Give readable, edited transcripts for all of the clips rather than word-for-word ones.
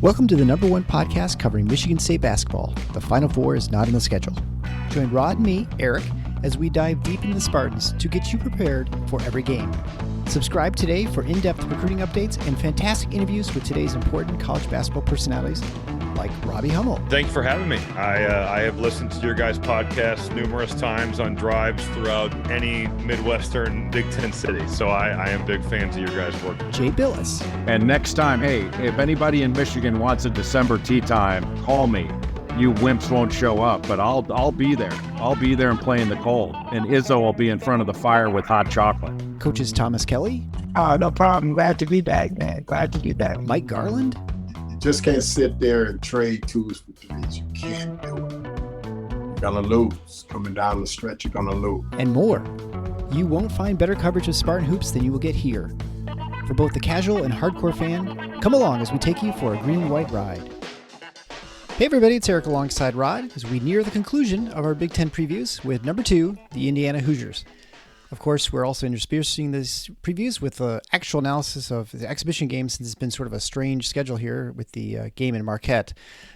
Welcome to the number one podcast covering Michigan State basketball. The Final Four is not on the schedule. Join Rod and me, Eric, as we dive deep into the Spartans to get you prepared for every game. Subscribe today for in-depth recruiting updates and fantastic interviews with today's important college basketball personalities like Robbie Hummel. Thanks for having me. I have listened to your guys' podcast numerous times on drives throughout any Midwestern Big Ten city. So I am big fans of your guys' work. Jay Billis. And next time, hey, if anybody in Michigan wants a December tea time, call me. You wimps won't show up, but I'll be there. I'll be there and play in the cold. And Izzo will be in front of the fire with hot chocolate. Coaches Thomas Kelly. No problem. Glad to be back, man. Glad to be back. Mike Garland. Just can't sit there and trade twos for threes. You can't do it. You're gonna lose. Coming down the stretch, you're gonna lose. And more. You won't find better coverage of Spartan hoops than you will get here. For both the casual and hardcore fan, come along as we take you for a green and white ride. Hey everybody, it's Eric alongside Rod as we near the conclusion of our Big Ten previews with number 2, the Indiana Hoosiers. Of course, we're also interspersing these previews with the actual analysis of the exhibition game since it's been sort of a strange schedule here with the game in Marquette.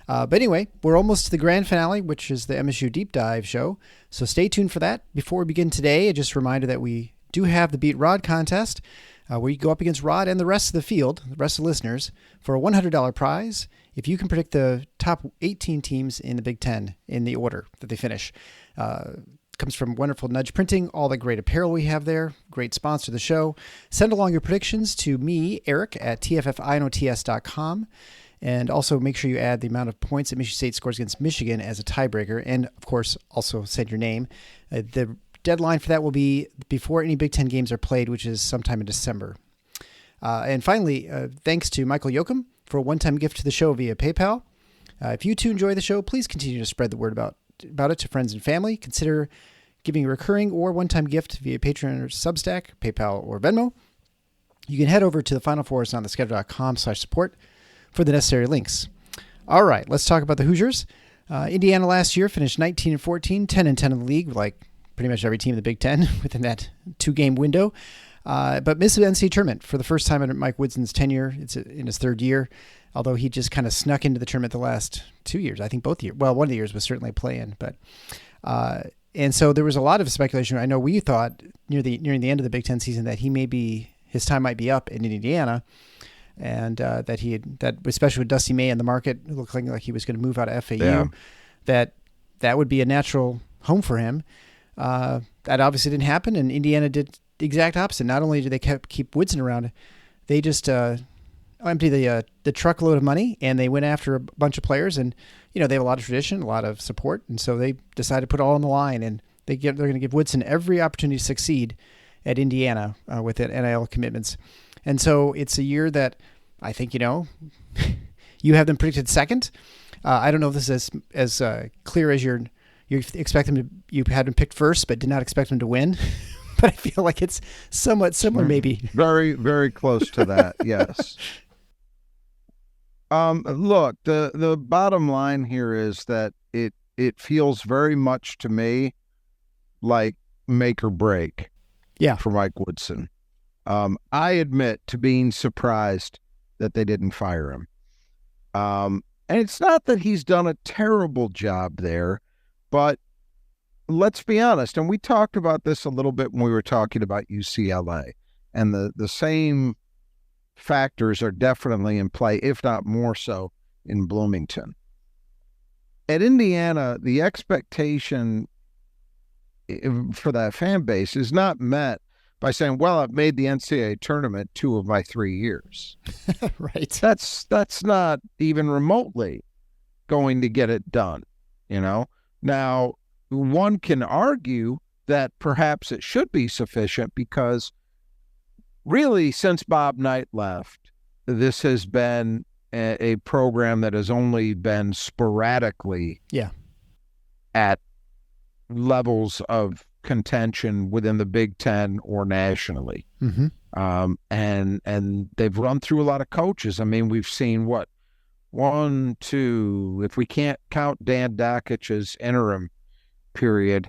But anyway, we're almost to the grand finale, which is the MSU Deep Dive show. So stay tuned for that. Before we begin today, just a reminder that we do have the Beat Rod contest where you go up against Rod and the rest of the field, the rest of the listeners, for a $100 prize if you can predict the top 18 teams in the Big Ten in the order that they finish. Comes from wonderful Nudge Printing, all the great apparel we have there, great sponsor of the show. Send along your predictions to me, Eric, at tffinots.com. And also make sure you add the amount of points that Michigan State scores against Michigan as a tiebreaker. And, of course, also send your name. The deadline for that will be before any Big Ten games are played, which is sometime in December. And finally, thanks to Michael Yoakum for a one-time gift to the show via PayPal. If you too enjoy the show, please continue to spread the word about it to friends and family. Consider giving a recurring or one-time gift via Patreon or Substack, PayPal, or Venmo. You can head over to the Final Four on the schedule.com/support for the necessary links. All right, let's talk about the Hoosiers. Indiana last year finished 19-14, 10-10 in the league, like pretty much every team in the Big Ten within that 2-game window. But missed the NCAA tournament for the first time under Mike Woodson's tenure. It's in his third year, although he just kind of snuck into the tournament the last 2 years. I think both years. Well, one of the years was certainly a play-in, but and so there was a lot of speculation. I know we thought nearing the end of the Big Ten season that his time might be up in Indiana, and that especially with Dusty May in the market, it looked like he was going to move out of FAU. Yeah. That would be a natural home for him. That obviously didn't happen, and Indiana did the exact opposite. Not only did they keep Woodson around, they just emptied the truckload of money, and they went after a bunch of players. And they have a lot of tradition, a lot of support, and so they decided to put it all on the line. And they're going to give Woodson every opportunity to succeed at Indiana with the NIL commitments. And so it's a year that I think you have them predicted second. I don't know if this is as clear as you expect them to. You had them picked first, but did not expect them to win. But I feel like it's somewhat similar, maybe. Very, very close to that, yes. Look, the bottom line here is that it feels very much to me like make or break for Mike Woodson. I admit to being surprised that they didn't fire him. And it's not that he's done a terrible job there, but let's be honest, and we talked about this a little bit when we were talking about UCLA, and the same factors are definitely in play, if not more so, in Bloomington. At Indiana, the expectation for that fan base is not met by saying, well, I've made the NCAA tournament 2 of my 3 years. Right. That's not even remotely going to get it done, Now, one can argue that perhaps it should be sufficient because really since Bob Knight left, this has been a program that has only been sporadically at levels of contention within the Big Ten or nationally. Mm-hmm. And they've run through a lot of coaches. I mean, we've seen 1, 2, if we can't count Dan Dakich's interim period,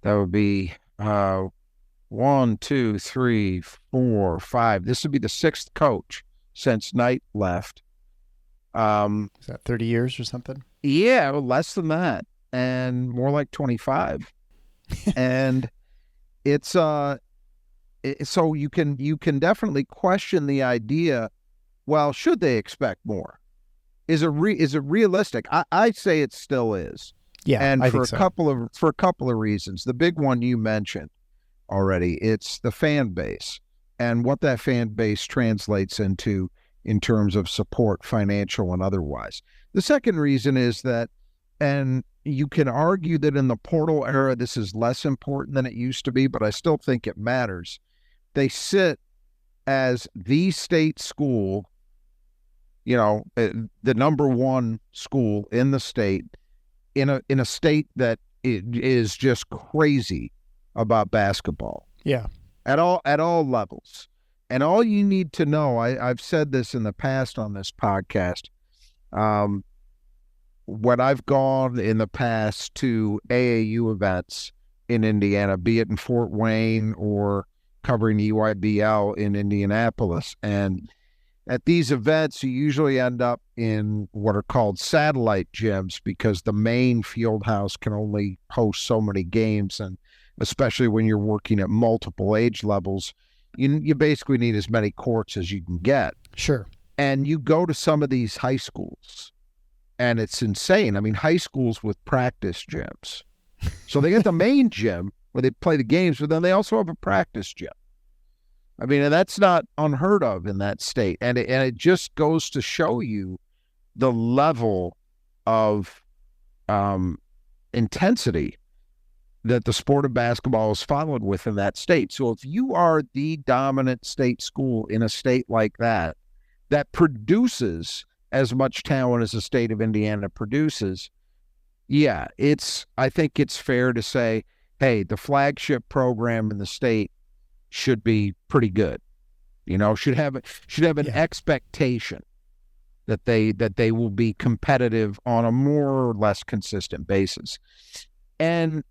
that would be 1, 2, 3, 4, 5. This would be the 6th coach since Knight left Is that 30 years or something? Yeah, less than that, and more like 25. And it's so you can definitely question the idea. Well, should they expect more? Is it realistic? I say it still is. Yeah, and I for think so. for a couple of reasons. The big one you mentioned already. It's the fan base and what that fan base translates into in terms of support, financial and otherwise. The second reason is that, and you can argue that in the portal era, this is less important than it used to be, but I still think it matters. They sit as the state school, the number one school in the state, in a state that is just crazy about basketball. Yeah. At all levels. And all you need to know, I've said this in the past on this podcast, when I've gone in the past to AAU events in Indiana, be it in Fort Wayne or covering EYBL in Indianapolis, and at these events, you usually end up in what are called satellite gyms because the main field house can only host so many games. And especially when you're working at multiple age levels, you basically need as many courts as you can get. Sure. And you go to some of these high schools, and it's insane. I mean, high schools with practice gyms. So they get the main gym where they play the games, but then they also have a practice gym. I mean, and that's not unheard of in that state. And it just goes to show you the level of intensity that the sport of basketball is followed with in that state. So if you are the dominant state school in a state like that, that produces as much talent as the state of Indiana produces, yeah, I think it's fair to say, hey, the flagship program in the state should be pretty good, should have an expectation that they will be competitive on a more or less consistent basis. And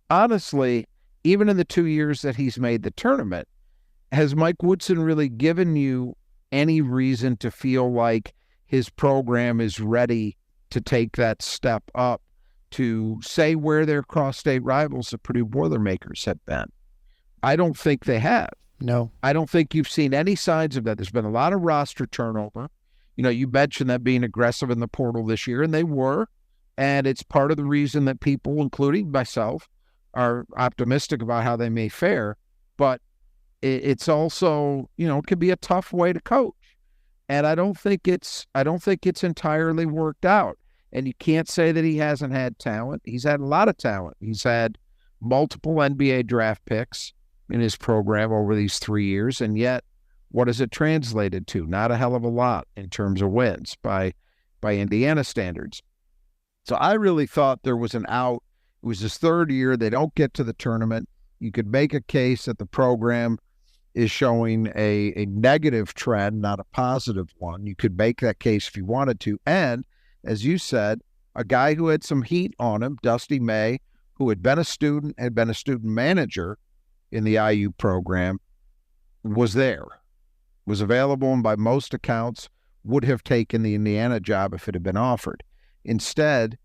honestly, even in the 2 years that he's made the tournament, has Mike Woodson really given you any reason to feel like his program is ready to take that step up to say where their cross-state rivals, the Purdue Boilermakers, have been? I don't think they have. No. I don't think you've seen any signs of that. There's been a lot of roster turnover. You mentioned that being aggressive in the portal this year, and they were. And it's part of the reason that people, including myself, are optimistic about how they may fare. But it's also, it can be a tough way to coach. And I don't think it's entirely worked out. And you can't say that he hasn't had talent. He's had a lot of talent. He's had multiple NBA draft picks in his program over these 3 years, and yet what has it translated to? Not a hell of a lot in terms of wins by Indiana standards. So I really thought there was an out. It was his third year. They don't get to the tournament. You could make a case that the program is showing a negative trend, not a positive one. You could make that case if you wanted to. And as you said, a guy who had some heat on him, Dusty May, who had been a student manager in the IU program, was available, and by most accounts would have taken the Indiana job if it had been offered. Instead,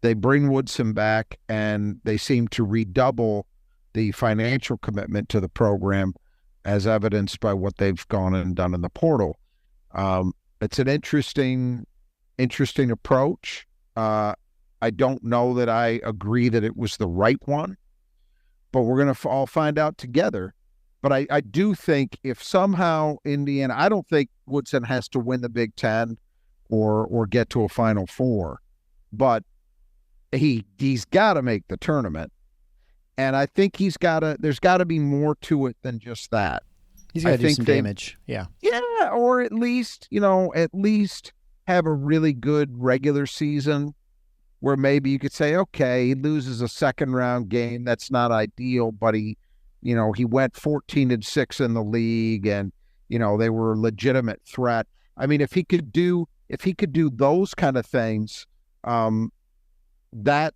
they bring Woodson back, and they seem to redouble the financial commitment to the program, as evidenced by what they've gone and done in the portal. It's an interesting approach. I don't know that I agree that it was the right one, but we're going to all find out together. But I do think if somehow Indiana, I don't think Woodson has to win the Big Ten or get to a Final Four, but he's got to make the tournament. And I think there's got to be more to it than just that. He's got to do some damage. Yeah. Yeah. Or at least have a really good regular season where maybe you could say, okay, he loses a second round game. That's not ideal, but he went 14-6 in the league, and, they were a legitimate threat. I mean, if he could do those kind of things, that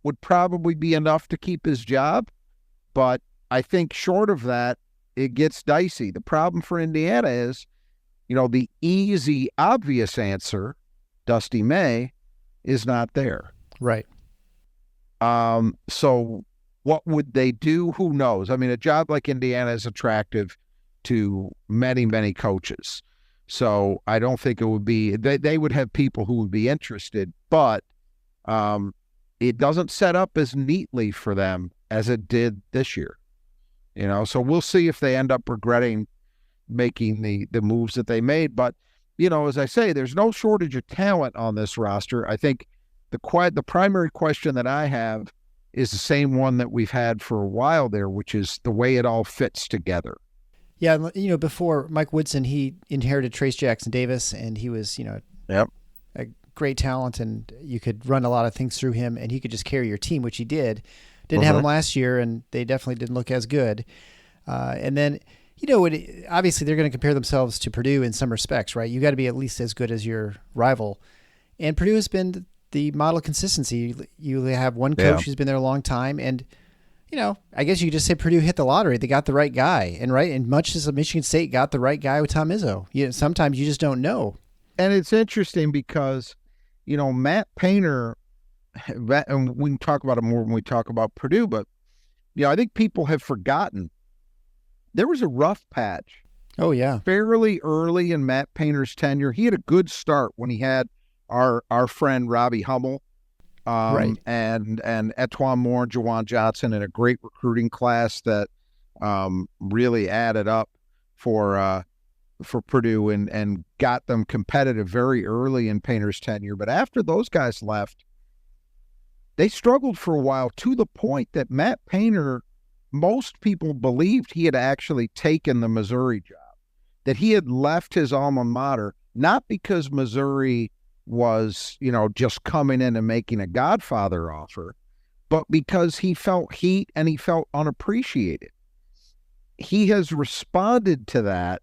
would probably be enough to keep his job. But I think short of that, it gets dicey. The problem for Indiana is the easy, obvious answer, Dusty May, is not there. Right. So what would they do? Who knows? I mean, a job like Indiana is attractive to many, many coaches. So I don't think it would be, they would have people who would be interested, but it doesn't set up as neatly for them as it did this year. So we'll see if they end up regretting making the moves that they made. But, as I say, there's no shortage of talent on this roster. I think the primary question that I have is the same one that we've had for a while there, which is the way it all fits together. Yeah, before Mike Woodson, he inherited Trace Jackson Davis, and he was, Yep. a great talent, and you could run a lot of things through him, and he could just carry your team, which he did. Didn't have him last year, and they definitely didn't look as good. And then, obviously they're going to compare themselves to Purdue in some respects, right? You got to be at least as good as your rival. And Purdue has been the model of consistency. You have one coach who's been there a long time, and I guess you could just say Purdue hit the lottery. They got the right guy, and much as Michigan State got the right guy with Tom Izzo. Sometimes you just don't know. And it's interesting because, Matt Painter, and we can talk about it more when we talk about Purdue, but I think people have forgotten there was a rough patch. Oh yeah, fairly early in Matt Painter's tenure. He had a good start when he had our friend Robbie Hummel. Right. And Etwan Moore, Jawan Johnson, and a great recruiting class that really added up for Purdue and got them competitive very early in Painter's tenure. But after those guys left, they struggled for a while, to the point that Matt Painter, most people believed he had actually taken the Missouri job, that he had left his alma mater, not because Missouri was, just coming in and making a Godfather offer, but because he felt heat and he felt unappreciated. He has responded to that,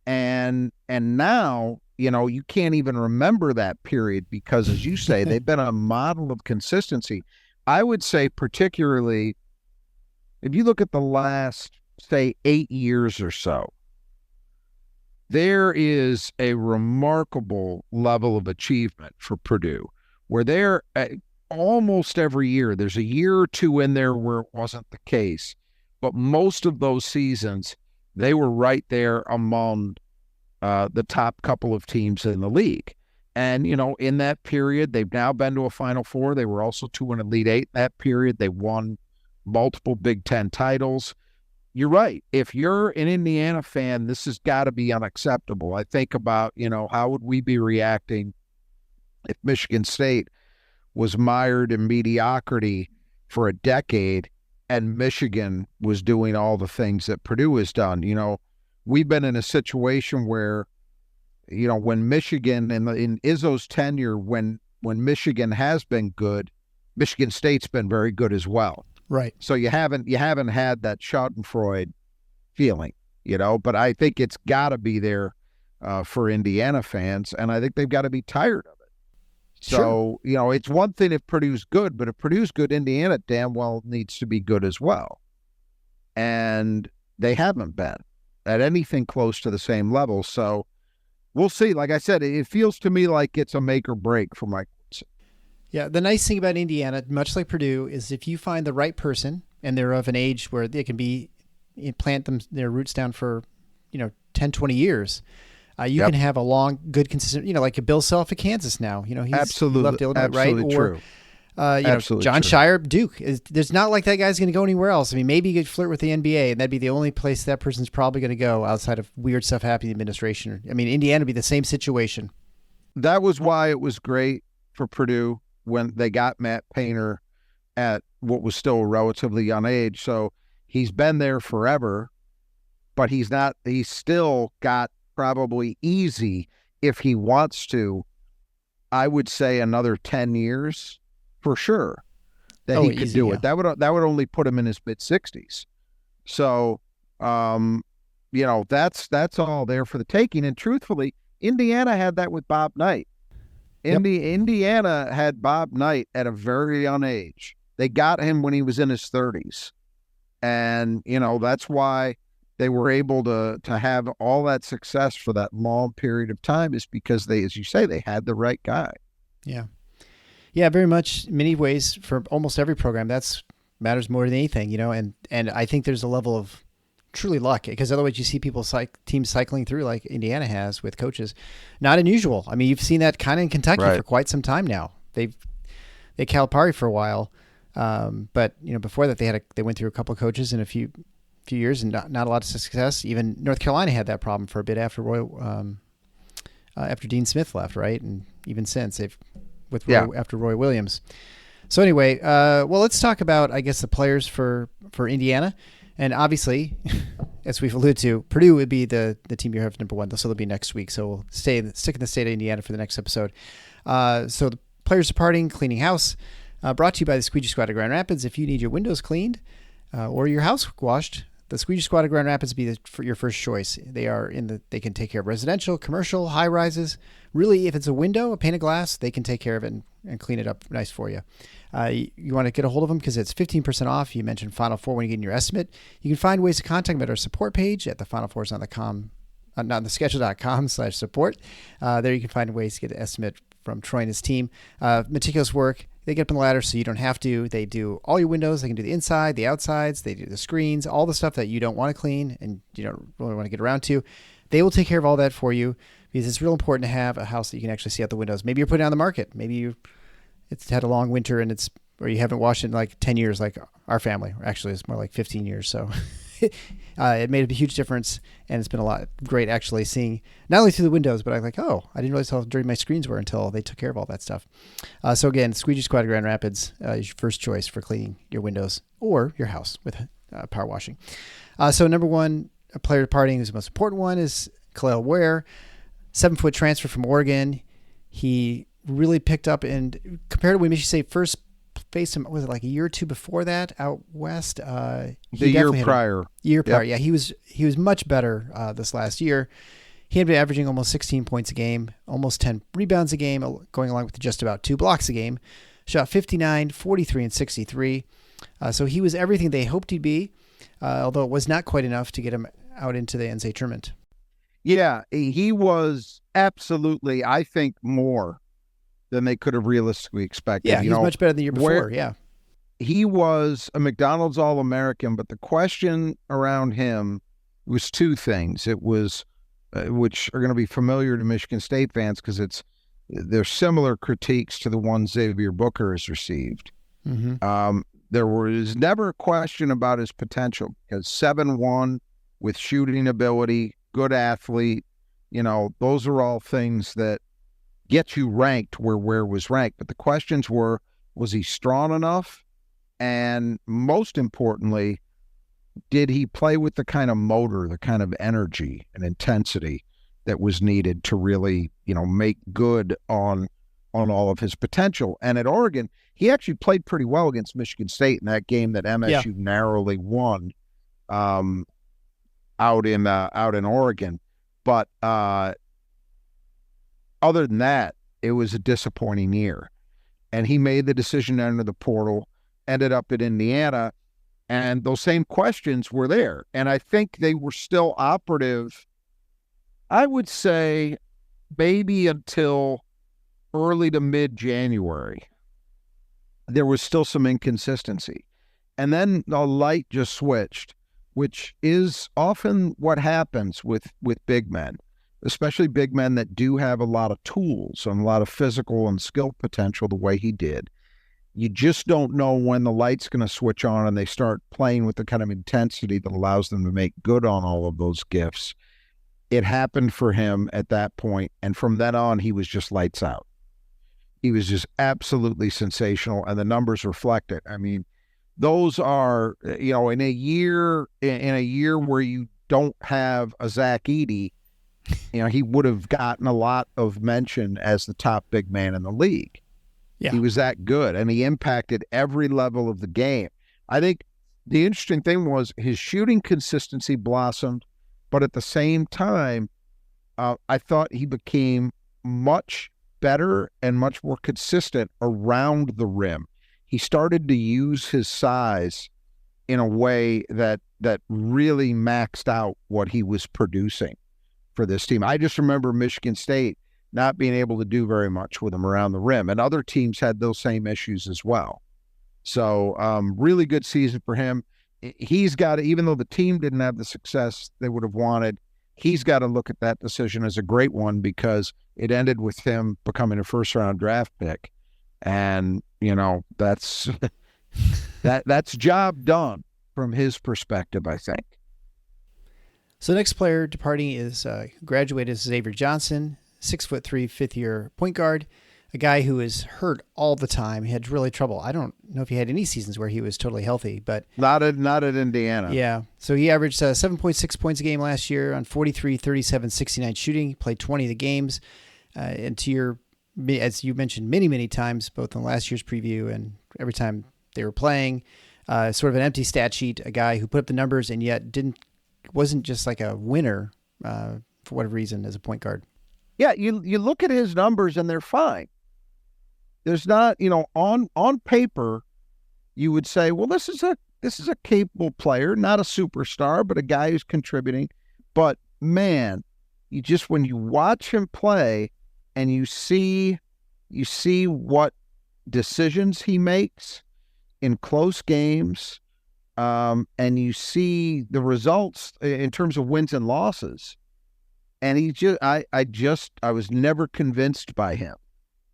and now, you can't even remember that period because, as you say, they've been a model of consistency. I would say particularly if you look at the last, say, 8 years or so, there is a remarkable level of achievement for Purdue where they're almost every year, there's a year or two in there where it wasn't the case, but most of those seasons, they were right there among the top couple of teams in the league. And, in that period, they've now been to a Final Four. They were also to an Elite Eight in that period. They won multiple Big Ten titles. You're right. If you're an Indiana fan, this has got to be unacceptable. I think about, how would we be reacting if Michigan State was mired in mediocrity for a decade and Michigan was doing all the things that Purdue has done? We've been in a situation where, when Michigan, in Izzo's tenure, when Michigan has been good, Michigan State's been very good as well. Right. So you haven't had that Schadenfreude feeling, but I think it's got to be there for Indiana fans, and I think they've got to be tired of it. So, sure. It's one thing if Purdue's good, but if Purdue's good, Indiana damn well needs to be good as well. And they haven't been at anything close to the same level. So we'll see. Like I said, it feels to me like it's a make or break for Mike Woodson. Yeah, the nice thing about Indiana, much like Purdue, is if you find the right person and they're of an age where they can plant their roots down for, 10, 20 years, you can have a long, good, consistent, like a Bill Self at Kansas now. He's absolutely left Illinois, absolutely right? True. Absolutely John true. Shire, Duke. There's not like that guy's going to go anywhere else. I mean, maybe you could flirt with the NBA, and that'd be the only place that person's probably going to go outside of weird stuff happening in the administration. I mean, Indiana would be the same situation. That was why it was great for Purdue when they got Matt Painter at what was still a relatively young age. So he's been there forever, but he's still got probably easy, if he wants to, I would say another 10 years for sure that he could do it. That would only put him in his mid-60s. So, that's all there for the taking. And truthfully, Indiana had that with Bob Knight. Indiana had Bob Knight at a very young age. They got him when he was in his 30s. And, that's why they were able to have all that success for that long period of time is because they, as you say, they had the right guy. Yeah. Yeah, very much. In many ways, for almost every program, that's matters more than anything, and I think there's a level of truly luck, because otherwise you see people teams cycling through like Indiana has with coaches. Not unusual. I mean, you've seen that kind of in Kentucky for quite some time now. They Calipari for a while, but before that they went through a couple of coaches in a few years and not a lot of success. Even North Carolina had that problem for a bit after after Dean Smith left, right? And even since after Roy Williams. So anyway, well, let's talk about, I guess, the players for Indiana. And obviously, as we've alluded to, Purdue would be the team you have number one. So they'll be next week. So we'll stick in the state of Indiana for the next episode. So the players departing, cleaning house, brought to you by the Squeegee Squad of Grand Rapids. If you need your windows cleaned or your house washed, the Squeegee Squad of Grand Rapids will be your first choice. They can take care of residential, commercial, high rises. Really, if it's a window, a pane of glass, they can take care of it and clean it up nice for you. You want to get a hold of them because it's 15% off. You mentioned Final Four when you get in your estimate. You can find ways to contact them at our support page at thefinalfours.com, not on the schedule.com/support. There you can find ways to get an estimate from Troy and his team. Meticulous work. They get up on the ladder so you don't have to. They do all your windows. They can do the inside, the outsides. They do the screens, all the stuff that you don't want to clean and you don't really want to get around to. They will take care of all that for you because it's real important to have a house that you can actually see out the windows. Maybe you're putting it on the market. Maybe it's had a long winter or you haven't washed it in like 10 years like our family. Actually, it's more like 15 years. So it made a huge difference, and it's been a lot great actually seeing not only through the windows, but I'm like, I didn't realize how dirty my screens were until they took care of all that stuff. So again, Squeegee Squad of Grand Rapids is your first choice for cleaning your windows or your house with power washing. So number one, a player departing, who's the most important one, is Khalil Ware, 7-foot transfer from Oregon. He really picked up, and compared to when Michigan State first faced him, was it like a year or two before that out west? The year prior. Yeah. He was much better this last year. He had been averaging almost 16 points a game, almost 10 rebounds a game, going along with just about 2 blocks a game. Shot 59, 43, and 63. So he was everything they hoped he'd be, although it was not quite enough to get him out into the NCAA tournament. Yeah, he was absolutely, I think, more than they could have realistically expected. Yeah, he was much better than the year before, yeah. He was a McDonald's All-American, but the question around him was 2 things. It was, which are going to be familiar to Michigan State fans because they're similar critiques to the ones Xavier Booker has received. Mm-hmm. There was never a question about his potential because 7'1", with shooting ability, good athlete, those are all things that get you ranked where Ware was ranked. But the questions were, was he strong enough? And most importantly, did he play with the kind of motor, the kind of energy and intensity that was needed to really, make good on all of his potential? And at Oregon, he actually played pretty well against Michigan State in that game that MSU narrowly won out in Oregon. But other than that, it was a disappointing year. And he made the decision to enter the portal, ended up at Indiana, and those same questions were there. And I think they were still operative, I would say, maybe until early to mid-January. There was still some inconsistency. And then the light just switched, which is often what happens with big men, especially big men that do have a lot of tools and a lot of physical and skill potential the way he did. You just don't know when the light's going to switch on and they start playing with the kind of intensity that allows them to make good on all of those gifts. It happened for him at that point, and from then on, he was just lights out. He was just absolutely sensational, and the numbers reflect it. I mean, those are, in a year where you don't have a Zach Edey, he would have gotten a lot of mention as the top big man in the league. Yeah. He was that good, and he impacted every level of the game. I think the interesting thing was his shooting consistency blossomed, but at the same time, I thought he became much better and much more consistent around the rim. He started to use his size in a way that that really maxed out what he was producing for this team. I just remember Michigan State not being able to do very much with him around the rim, and other teams had those same issues as well. So really good season for him. He's got to, even though the team didn't have the success they would have wanted, he's got to look at that decision as a great one, because it ended with him becoming a first-round draft pick. And, that's that's job done from his perspective, I think. So the next player departing is graduated as Xavier Johnson, 6'3", fifth-year point guard, a guy who is hurt all the time. He had really trouble. I don't know if he had any seasons where he was totally healthy, but not at Indiana. Yeah. So he averaged 7.6 points a game last year on 43, 37, 69 shooting. He played 20 of the games. And as you mentioned many times, both in last year's preview and every time they were playing, sort of an empty stat sheet, a guy who put up the numbers and yet wasn't just like a winner for whatever reason as a point guard. Yeah, you look at his numbers and they're fine. There's not, on paper, you would say, well, this is a capable player, not a superstar, but a guy who's contributing. But man, when you watch him play and you see what decisions he makes in close games, and you see the results in terms of wins and losses. And I was never convinced by him.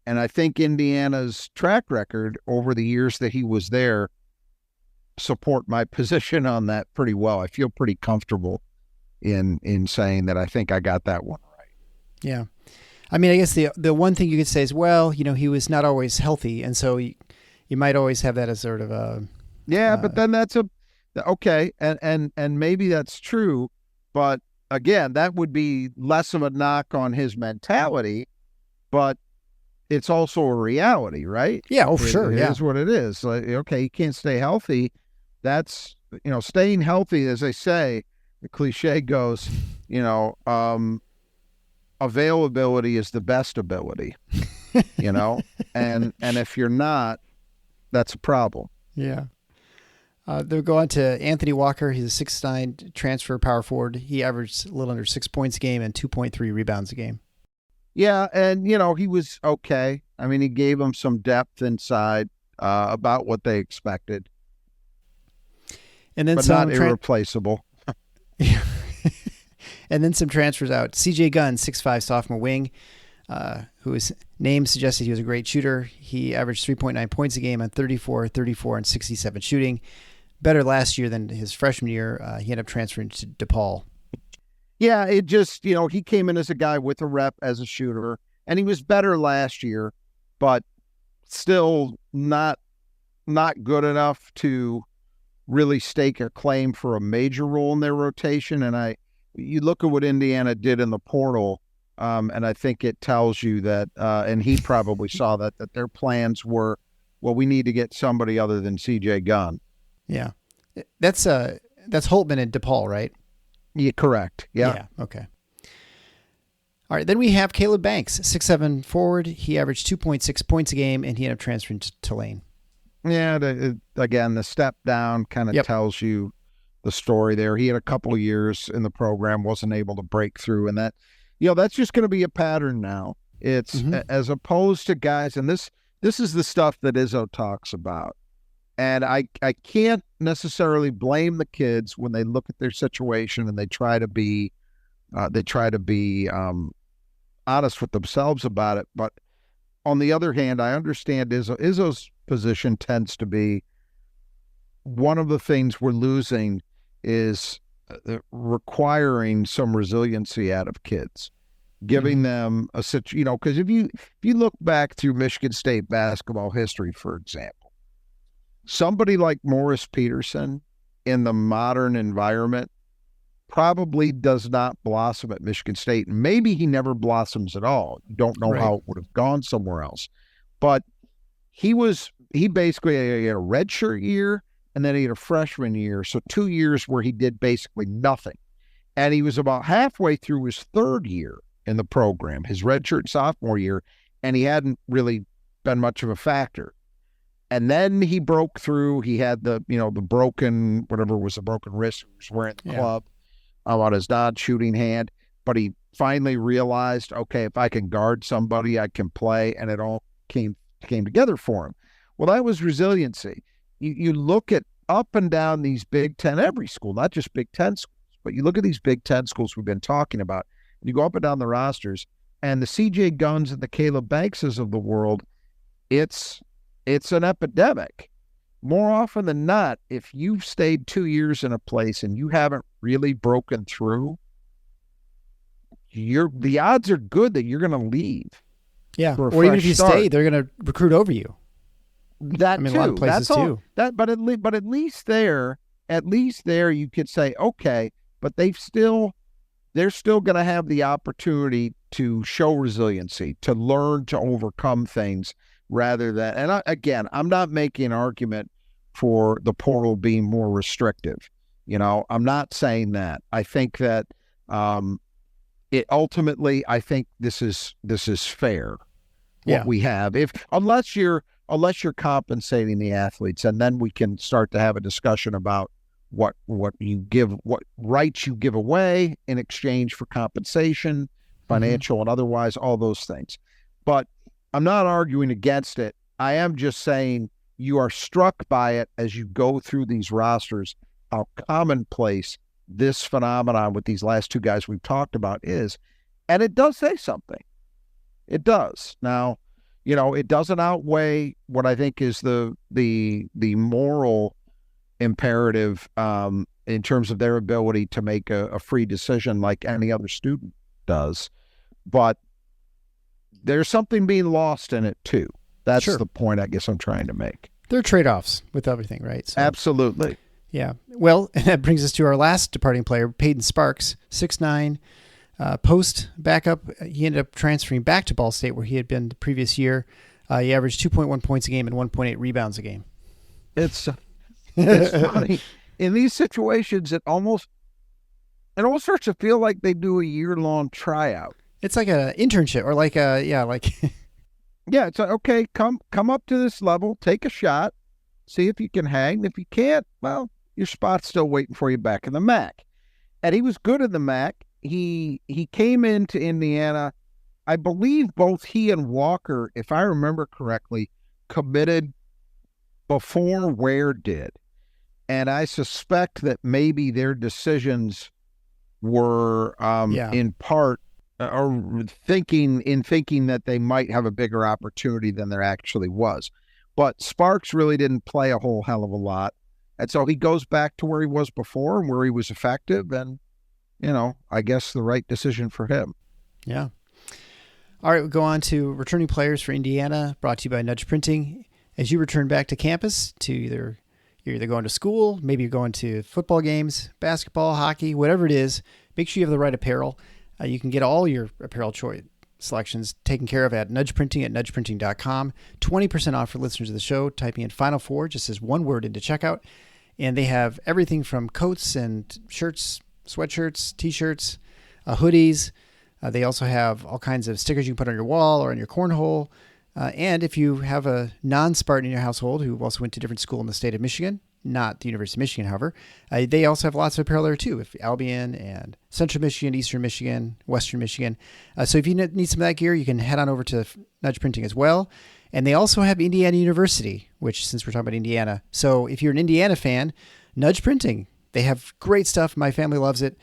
And I think Indiana's track record over the years that he was there support my position on that pretty well. I feel pretty comfortable in saying that I think I got that one right. Yeah. I mean, I guess the one thing you could say is, well, he was not always healthy. And so you might always have that as sort of a... Yeah, but then that's okay. And maybe that's true, but again, that would be less of a knock on his mentality, but it's also a reality, right? Yeah, sure. It is what it is. Like, okay, you can't stay healthy. That's, staying healthy, as they say, the cliche goes, availability is the best ability, and if you're not, that's a problem. Yeah. They'll go on to Anthony Walker. He's a 6'9" transfer power forward. He averaged a little under 6 points a game and 2.3 rebounds a game. Yeah, and, he was okay. I mean, he gave them some depth inside, about what they expected. And then but not irreplaceable. And then some transfers out. C.J. Gunn, 6'5" sophomore wing, who his name suggested he was a great shooter. He averaged 3.9 points a game on 34, and 67 shooting. Better last year than his freshman year. He ended up transferring to DePaul. Yeah, it just, he came in as a guy with a rep as a shooter, and he was better last year, but still not good enough to really stake a claim for a major role in their rotation. And you look at what Indiana did in the portal, and I think it tells you that, and he probably saw that their plans were, well, we need to get somebody other than C.J. Gunn. Yeah. That's Holtman and DePaul, right? Yeah, correct. Yeah. Okay. All right. Then we have Caleb Banks, 6'7" forward. He averaged 2.6 points a game, and he ended up transferring to Tulane. Yeah. Again, the step down kind of tells you the story there. He had a couple of years in the program, wasn't able to break through, and that, that's just going to be a pattern now. It's as opposed to guys, and this is the stuff that Izzo talks about. And I can't necessarily blame the kids when they look at their situation and they try to be honest with themselves about it. But on the other hand, I understand Izzo's position tends to be, one of the things we're losing is requiring some resiliency out of kids, giving them a situation, because if you look back through Michigan State basketball history, for example, somebody like Morris Peterson in the modern environment probably does not blossom at Michigan State. Maybe he never blossoms at all. You don't know how it would have gone somewhere else. But he basically had a redshirt year, and then he had a freshman year. So 2 years where he did basically nothing. And he was about halfway through his third year in the program, his redshirt sophomore year, and he hadn't really been much of a factor. And then he broke through. He had the broken, whatever was the broken wrist, he was wearing the club on his non-shooting hand. But he finally realized, okay, if I can guard somebody, I can play, and it all came together for him. Well, that was resiliency. You look at up and down these Big Ten, every school, not just Big Ten schools, but you look at these Big Ten schools we've been talking about, and you go up and down the rosters, and the C.J. Gunns and the Caleb Bankses of the world, it's an epidemic. More often than not, if you've stayed 2 years in a place and you haven't really broken through, the odds are good that you're going to leave. Yeah, or even if you stay, they're going to recruit over you. That too. A lot of places too. But at least there, you could say, okay, but they're still going to have the opportunity to show resiliency, to learn to overcome things, rather than. And I'm not making an argument for the portal being more restrictive. I'm not saying that. I think that it ultimately, I think this is fair. What we have, unless you're compensating the athletes, and then we can start to have a discussion about what rights you give away in exchange for compensation, financial and otherwise, all those things. But I'm not arguing against it. I am just saying you are struck by it as you go through these rosters, how commonplace this phenomenon with these last two guys we've talked about is. And it does say something. It does. Now, it doesn't outweigh what I think is the moral imperative in terms of their ability to make a free decision like any other student does. But there's something being lost in it too. That's the point I guess I'm trying to make. There are trade-offs with everything, right? So, absolutely. Yeah. Well, and that brings us to our last departing player, Peyton Sparks, 6'9", post backup. He ended up transferring back to Ball State where he had been the previous year. He averaged 2.1 points a game and 1.8 rebounds a game. It's funny. In these situations, it almost starts to feel like they do a year-long tryout. It's like an internship or like yeah, it's like, okay, come up to this level, take a shot, see if you can hang. If you can't, well, your spot's still waiting for you back in the MAC. And he was good in the MAC. He came into Indiana, I believe both he and Walker, if I remember correctly, committed before Ware did. And I suspect that maybe their decisions were in part or thinking that they might have a bigger opportunity than there actually was. But Sparks really didn't play a whole hell of a lot. And so he goes back to where he was before and where he was effective. And, I guess the right decision for him. Yeah. All right, we'll go on to returning players for Indiana, brought to you by Nudge Printing. As you return back to campus you're either going to school, maybe you're going to football games, basketball, hockey, whatever it is, make sure you have the right apparel. You can get all your apparel choice selections taken care of at nudgeprinting.com. 20% off for listeners of the show. Typing in Final Four just as one word into checkout. And they have everything from coats and shirts, sweatshirts, t-shirts, hoodies. They also have all kinds of stickers you can put on your wall or on your cornhole. And if you have a non-Spartan in your household who also went to a different school in the state of Michigan, not the University of Michigan, however, they also have lots of apparel there too. If Albion and Central Michigan, Eastern Michigan, Western Michigan. So if you need some of that gear, you can head on over to Nudge Printing as well. And they also have Indiana University, which since we're talking about Indiana. So if you're an Indiana fan, Nudge Printing, they have great stuff. My family loves it.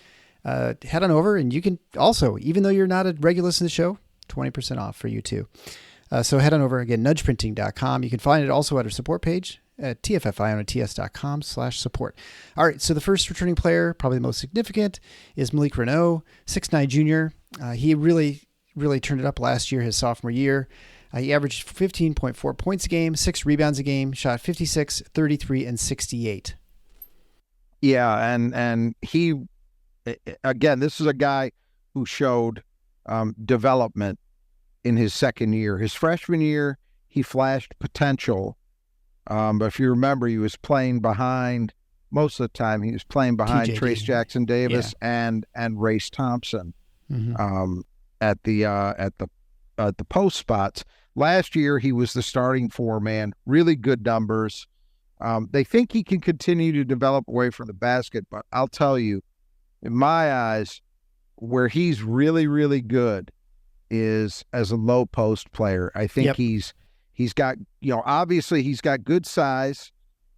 Head on over and you can also, even though you're not a regular listener to the show, 20% off for you too. So head on over again, nudgeprinting.com. You can find it also at our support page at tffionats.com/support. All right. So the first returning player, probably the most significant, is Malik Renault, 6'9" junior. He really turned it up last year, his sophomore year. He averaged 15.4 points a game, 6 rebounds a game, shot 56, 33, and 68. Yeah. And he, again, this is a guy who showed development in his second year. His freshman year, he flashed potential. But if you remember, he was playing behind, most of the time, he was playing behind TJ Trace Jackson Davis and Race Thompson at the post spots. Last year, he was the starting four-man, really good numbers. They think he can continue to develop away from the basket, but I'll tell you, in my eyes, where he's really, really good is as a low post player. I think he's got, obviously he's got good size,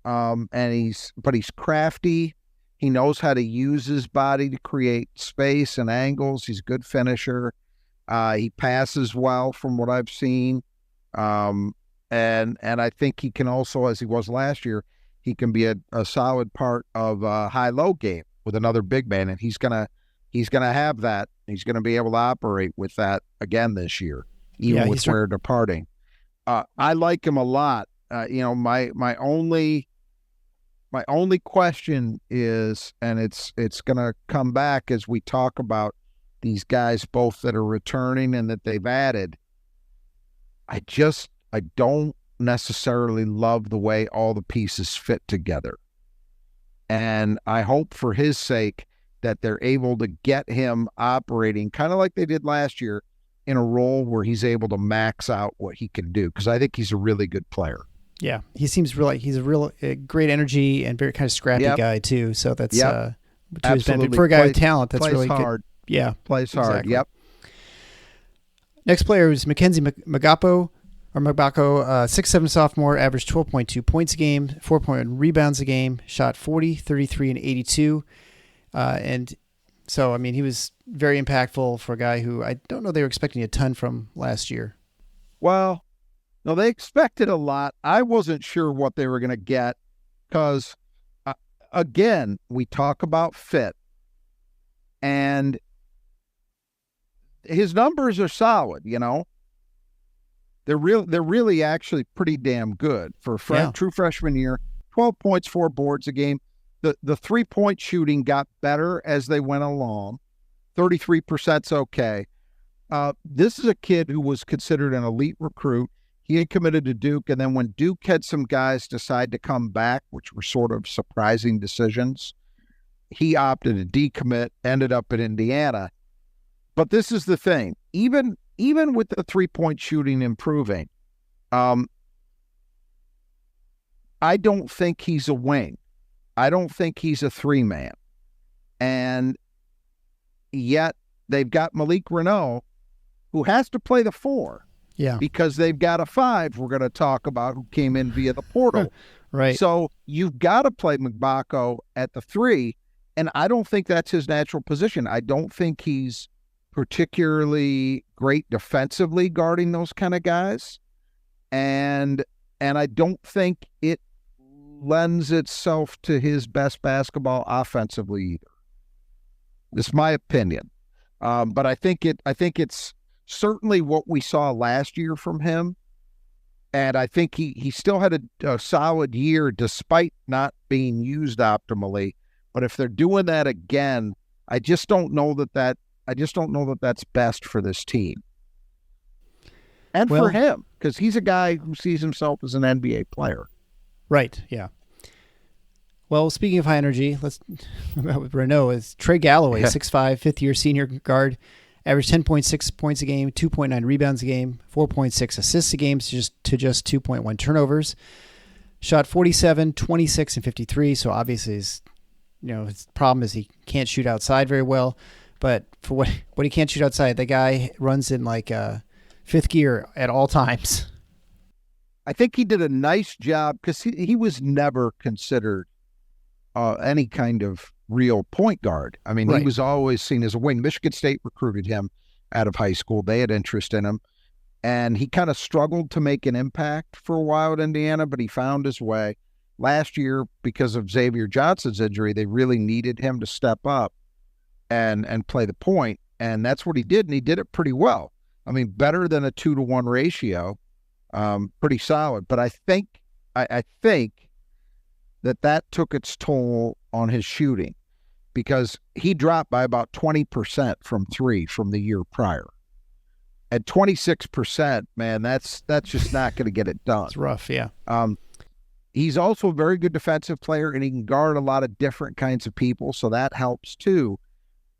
but he's crafty. He knows how to use his body to create space and angles. He's a good finisher. He passes well from what I've seen. And I think he can also, as he was last year, he can be a solid part of a high-low game with another big man, and he's gonna have that. He's gonna be able to operate with that again this year, even with Ware departing. I like him a lot. My only question is, and it's gonna come back as we talk about these guys both that are returning and that they've added. I don't necessarily love the way all the pieces fit together. And I hope for his sake that they're able to get him operating kind of like they did last year in a role where he's able to max out what he can do, because I think he's a really good player. Yeah, he seems he's a real great energy and very kind of scrappy guy too. So that's to his benefit. For a guy with talent, that's really hard. Good. Yeah, plays hard. Exactly. Yep. Next player is Mackenzie Magbaco. 6'7" sophomore, averaged 12.2 points a game, 4.1 rebounds a game, shot 40, 33, and 82. And so, I mean, he was very impactful for a guy who I don't know they were expecting a ton from last year. Well, no, they expected a lot. I wasn't sure what they were going to get because, again, we talk about fit. And his numbers are solid, They're really actually pretty damn good for a true freshman year. 12 points, 4 boards a game. The 3-point shooting got better as they went along. 33%'s okay. This is a kid who was considered an elite recruit. He had committed to Duke, and then when Duke had some guys decide to come back, which were sort of surprising decisions, he opted to decommit, ended up at Indiana. But this is the thing. Even with the 3-point shooting improving, I don't think he's a wing. I don't think he's a 3-man. And yet they've got Malik Renault, who has to play the 4. Yeah. Because they've got a 5 we're going to talk about who came in via the portal. Right. So you've got to play Magbaco at the 3, and I don't think that's his natural position. I don't think he's particularly great defensively guarding those kind of guys. And I don't think it lends itself to his best basketball offensively either. This is my opinion. But I think it's certainly what we saw last year from him. And I think he still had a solid year despite not being used optimally. But if they're doing that again, I just don't know that that's best for this team. And for him, because he's a guy who sees himself as an NBA player. Right, yeah. Well, speaking of high energy, let's with Renault is Trey Galloway, 6'5", fifth-year senior guard, averaged 10.6 points a game, 2.9 rebounds a game, 4.6 assists a game, to just 2.1 turnovers. Shot 47, 26, and 53. So obviously, his problem is he can't shoot outside very well. But for what he can't shoot outside, the guy runs in like fifth gear at all times. I think he did a nice job because he was never considered any kind of real point guard. I mean, He was always seen as a wing. Michigan State recruited him out of high school. They had interest in him. And he kind of struggled to make an impact for a while at Indiana, but he found his way. Last year, because of Xavier Johnson's injury, they really needed him to step up and play the point. And that's what he did, and he did it pretty well. I mean, better than a 2-to-1 ratio. Pretty solid. But I think that took its toll on his shooting because he dropped by about 20% from 3 from the year prior. At 26%, man, that's just not going to get it done. It's rough, yeah. He's also a very good defensive player, and he can guard a lot of different kinds of people, so that helps too.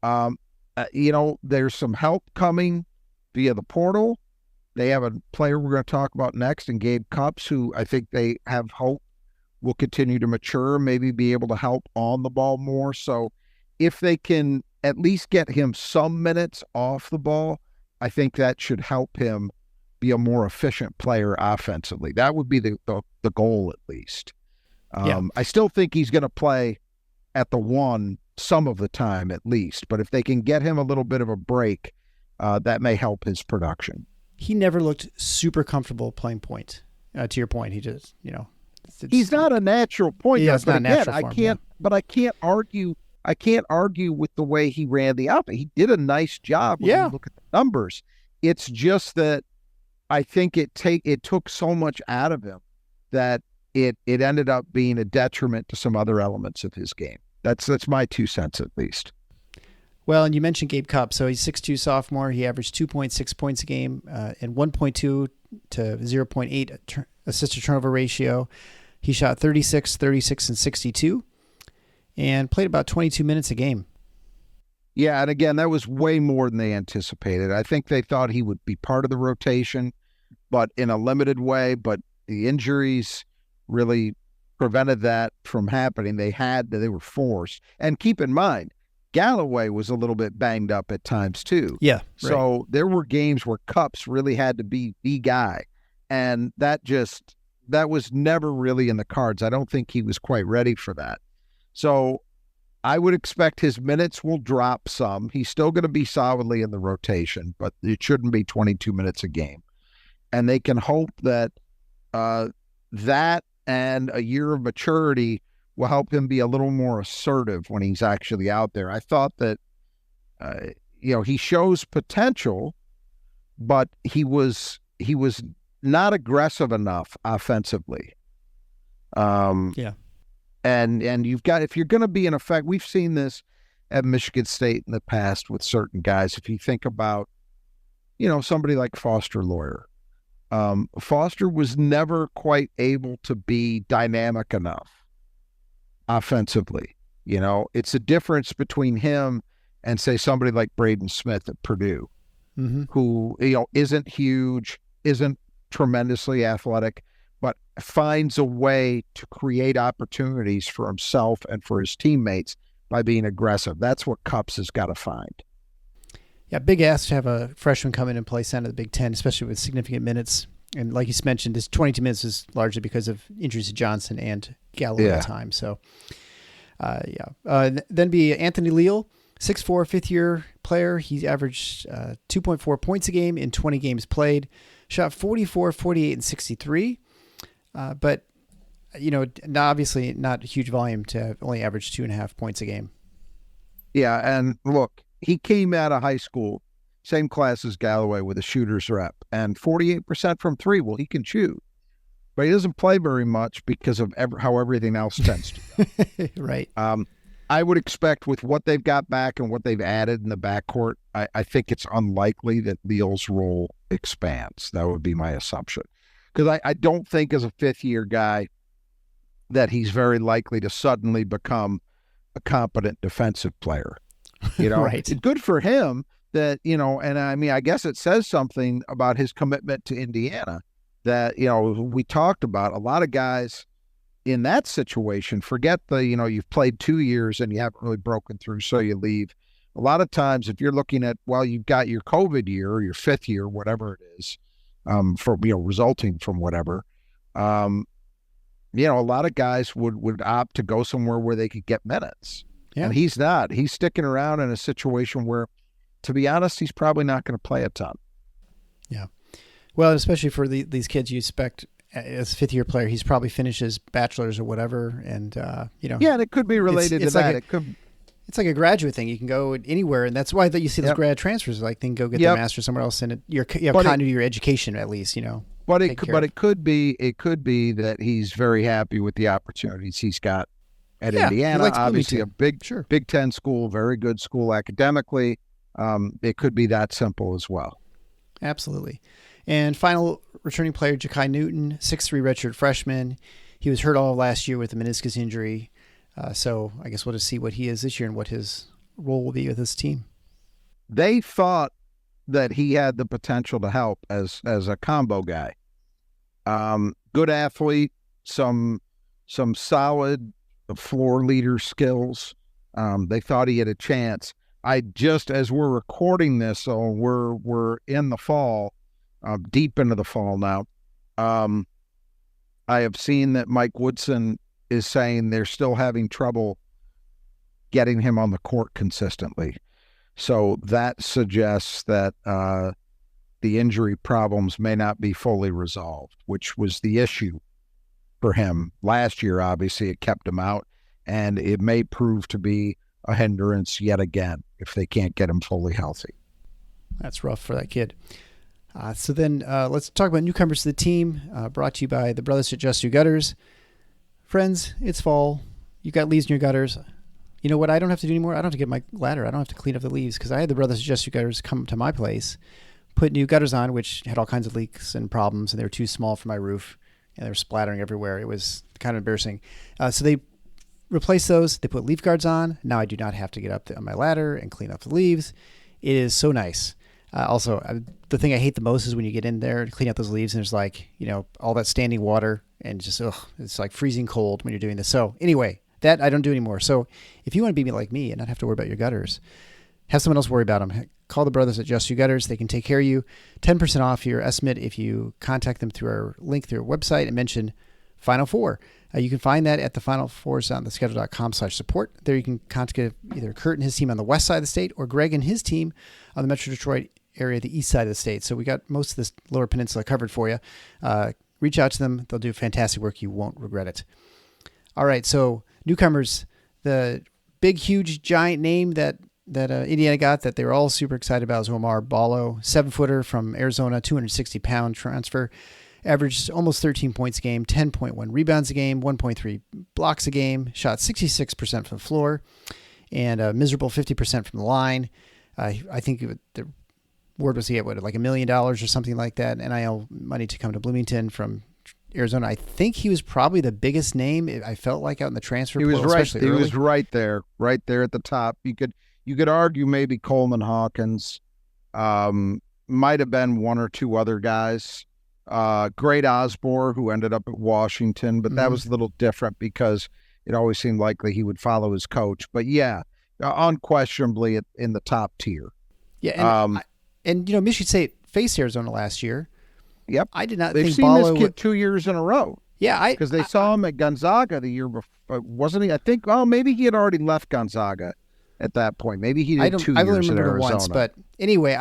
There's some help coming via the portal, They have a player we're going to talk about next in Gabe Cupps, who I think they have hope will continue to mature, maybe be able to help on the ball more. So if they can at least get him some minutes off the ball, I think that should help him be a more efficient player offensively. That would be the goal, at least. I still think he's going to play at the one some of the time at least, but if they can get him a little bit of a break, that may help his production. He never looked super comfortable playing point. To your point, he just, he's not a natural point guard. It's not natural for him, but I can't argue. I can't argue with the way he ran the offense. He did a nice job when you look at the numbers. It's just that I think it took so much out of him that it ended up being a detriment to some other elements of his game. That's my 2 cents at least. Well, and you mentioned Gabe Cupps. So he's 6'2" sophomore. He averaged 2.6 points a game and 1.2 to 0.8 assist to turnover ratio. He shot 36, 36, and 62 and played about 22 minutes a game. Yeah, and again, that was way more than they anticipated. I think they thought he would be part of the rotation, but in a limited way. But the injuries really prevented that from happening. They were forced. And keep in mind, Galloway was a little bit banged up at times too. Yeah. So there were games where Cupps really had to be the guy. And that was never really in the cards. I don't think he was quite ready for that. So I would expect his minutes will drop some. He's still going to be solidly in the rotation, but it shouldn't be 22 minutes a game. And they can hope that that and a year of maturity will help him be a little more assertive when he's actually out there. I thought that, he shows potential, but he was not aggressive enough offensively. And if you're going to be in effect, we've seen this at Michigan State in the past with certain guys. If you think about, somebody like Foster Lawyer, Foster was never quite able to be dynamic enough offensively. It's a difference between him and say somebody like Braden Smith at Purdue, who, isn't huge, isn't tremendously athletic, but finds a way to create opportunities for himself and for his teammates by being aggressive. That's what Cupps has got to find. Yeah, big ask to have a freshman come in and play center of the Big Ten, especially with significant minutes. And like you mentioned, this 22 minutes is largely because of injuries to Johnson and Gallo at the time. So, then be Anthony Leal, 6'4", fifth-year player. He averaged 2.4 points a game in 20 games played, shot 44, 48, and 63. But, obviously not a huge volume to only average 2.5 points a game. Yeah, and look, he came out of high school, same class as Galloway with a shooter's rep, and 48% from three. Well, he can shoot, but he doesn't play very much because of how everything else tends to. Right. I would expect with what they've got back and what they've added in the backcourt, I think it's unlikely that Leal's role expands. That would be my assumption. Because I don't think as a fifth-year guy that he's very likely to suddenly become a competent defensive player. Right. It's good for him that, and I guess it says something about his commitment to Indiana that, we talked about a lot of guys in that situation, forget you've played 2 years and you haven't really broken through, so you leave. A lot of times if you're looking at, you've got your COVID year or your fifth year, whatever it is, resulting from whatever, a lot of guys would opt to go somewhere where they could get minutes. Yeah. And he's not. He's sticking around in a situation where, to be honest, he's probably not going to play a ton. Yeah. Well, especially for these kids, you expect as a fifth-year player, he's probably finished his bachelor's or whatever. And, Yeah, and it could be related to that. It's like a graduate thing. You can go anywhere, and that's why you see those grad transfers. Like, they can go get their master's somewhere else, and you have continuity of your education at least. But it could be that he's very happy with the opportunities he's got at Indiana. Obviously, a Big Ten school, very good school academically. It could be that simple as well. Absolutely. And final returning player, Ja'Kai Newton, 6'3" redshirt freshman. He was hurt all of last year with a meniscus injury. So I guess we'll just see what he is this year and what his role will be with this team. They thought that he had the potential to help as a combo guy. Good athlete, some solid floor leader skills. They thought he had a chance. As we're recording this, so we're in the fall, deep into the fall now. I have seen that Mike Woodson is saying they're still having trouble getting him on the court consistently. So that suggests that the injury problems may not be fully resolved, which was the issue for him last year. Obviously, it kept him out, and it may prove to be a hindrance yet again if they can't get him fully healthy. That's rough for that kid. So then let's talk about newcomers to the team, brought to you by the brothers at Just Your Gutters. Friends, it's fall. You got leaves in your gutters. You know what I don't have to do anymore? I don't have to get my ladder. I don't have to clean up the leaves because I had the brothers at Just Your Gutters come to my place, put new gutters on, which had all kinds of leaks and problems, and they were too small for my roof, and they were splattering everywhere. It was kind of embarrassing. So they replaced those. They put leaf guards on. Now I do not have to get up on my ladder and clean up the leaves. It is so nice. The thing I hate the most is when you get in there to clean up those leaves and there's like, all that standing water and just, it's like freezing cold when you're doing this. So anyway, that I don't do anymore. So if you want to be like me and not have to worry about your gutters, have someone else worry about them. Call the brothers at Just Your Gutters. They can take care of you. 10% off your estimate if you contact them through our link through our website and mention Final Four. You can find that at the Final Fours on theschedule.com/support. There you can contact either Kurt and his team on the west side of the state or Greg and his team on the Metro Detroit area, the east side of the state. So we got most of this lower peninsula covered for you. Reach out to them. They'll do fantastic work. You won't regret it. All right. So newcomers, the big, huge, giant name that Indiana got that they were all super excited about is Oumar Ballo, 7-footer from Arizona, 260-pound transfer. Averaged almost 13 points a game, 10.1 rebounds a game, 1.3 blocks a game, shot 66% from the floor, and a miserable 50% from the line. I think the word was he had like $1 million or something like that, NIL money to come to Bloomington from Arizona. I think he was probably the biggest name I felt like out in the transfer portal. He was right there at the top. You could argue maybe Coleman Hawkins, might have been one or two other guys. Great Osborne, who ended up at Washington, but that was a little different because it always seemed likely he would follow his coach. But yeah, unquestionably in the top tier. Yeah, and Michigan State faced Arizona last year. Yep, I did not They've think seen Ballo this kid 2 years in a row. Yeah, because they saw him at Gonzaga the year before, wasn't he? I think. Well, maybe he had already left Gonzaga at that point. Maybe he did 2 years in Arizona. Once, but anyway,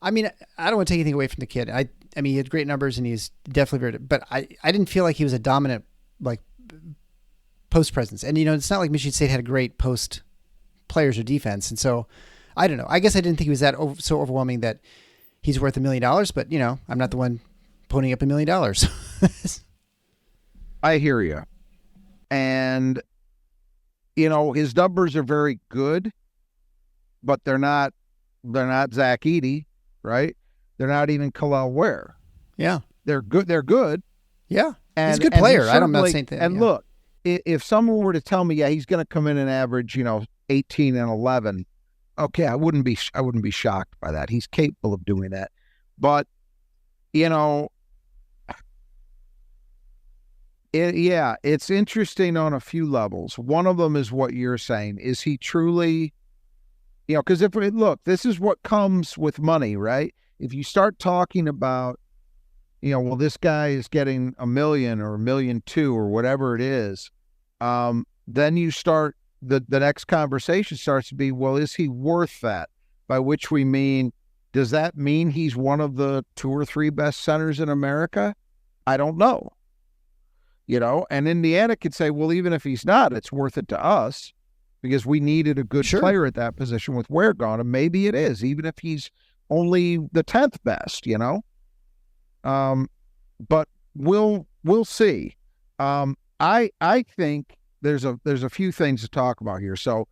I mean, I don't want to take anything away from the kid. I mean, he had great numbers and he's definitely very, but I didn't feel like he was a dominant, like, post presence. And, it's not like Michigan State had a great post players or defense. And so, I don't know. I guess I didn't think he was that so overwhelming that he's worth $1 million, but, I'm not the one ponying up $1 million. I hear you. And, his numbers are very good, but they're not Zach Edey, right? They're not even Kalel Ware. Yeah. They're good. Yeah. He's a good player. I'm not saying that. And look, if someone were to tell me, yeah, he's going to come in and average, 18 and 11, okay, I wouldn't be shocked by that. He's capable of doing that. But, it's interesting on a few levels. One of them is what you're saying. Is he truly, because this is what comes with money, right? If you start talking about, well, this guy is getting $1 million or $1.2 million or whatever it is, then you start, the next conversation starts to be, well, is he worth that? By which we mean, does that mean he's one of the 2 or 3 best centers in America? I don't know. And Indiana could say, well, even if he's not, it's worth it to us because we needed a good player at that position with Ware gone, and maybe it is, even if he's only the 10th best, but we'll see. I think there's a few things to talk about here. So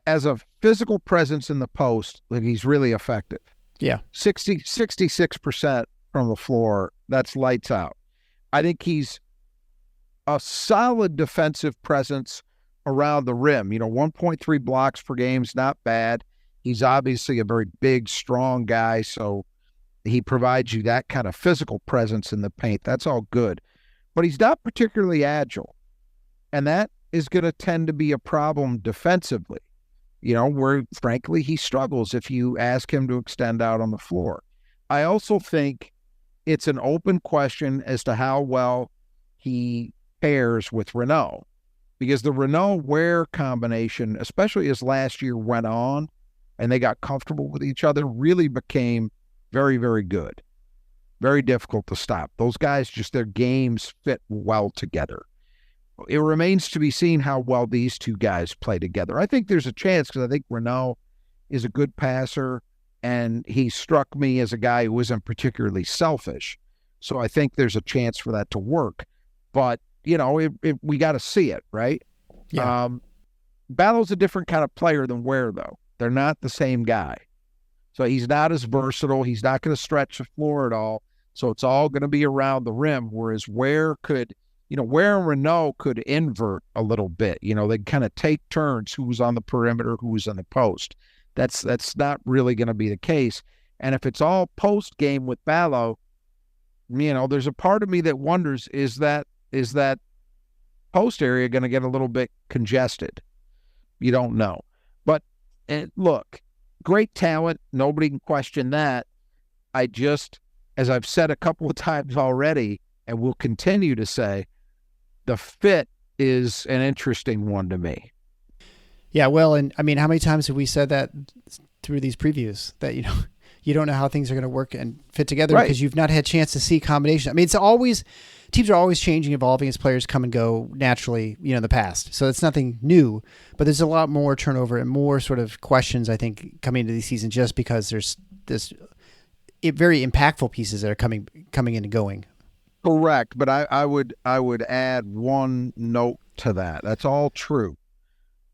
as a physical presence in the post, like, he's really effective. Yeah. 66% from the floor. That's lights out. I think he's a solid defensive presence around the rim. 1.3 blocks per game is not bad. He's obviously a very big, strong guy, so he provides you that kind of physical presence in the paint. That's all good. But he's not particularly agile, and that is going to tend to be a problem defensively, where, frankly, he struggles if you ask him to extend out on the floor. I also think it's an open question as to how well he pairs with Renault, because the Renault-Ware combination, especially as last year went on and they got comfortable with each other, really became very, very good. Very difficult to stop. Those guys, just their games fit well together. It remains to be seen how well these two guys play together. I think there's a chance, because I think Renault is a good passer, and he struck me as a guy who isn't particularly selfish. So I think there's a chance for that to work. But, we got to see it, right? Yeah. Ballo's a different kind of player than Ware, though. They're not the same guy. So he's not as versatile. He's not going to stretch the floor at all. So it's all going to be around the rim, whereas Ware Ware and Renault could invert a little bit. They'd kind of take turns who was on the perimeter, who was on the post. That's not really going to be the case. And if it's all post game with Ballo, there's a part of me that wonders, is that post area going to get a little bit congested? You don't know. But look, great talent. Nobody can question that. As I've said a couple of times already, and will continue to say, the fit is an interesting one to me. Yeah, well, and I mean, how many times have we said that through these previews, that you don't know how things are going to work and fit together, because you've not had a chance to see combination. I mean, teams are always changing, evolving as players come and go naturally, in the past. So it's nothing new, but there's a lot more turnover and more sort of questions, I think, coming into the season, just because there's this very impactful pieces that are coming in and going. Correct, but I would add one note to that. That's all true.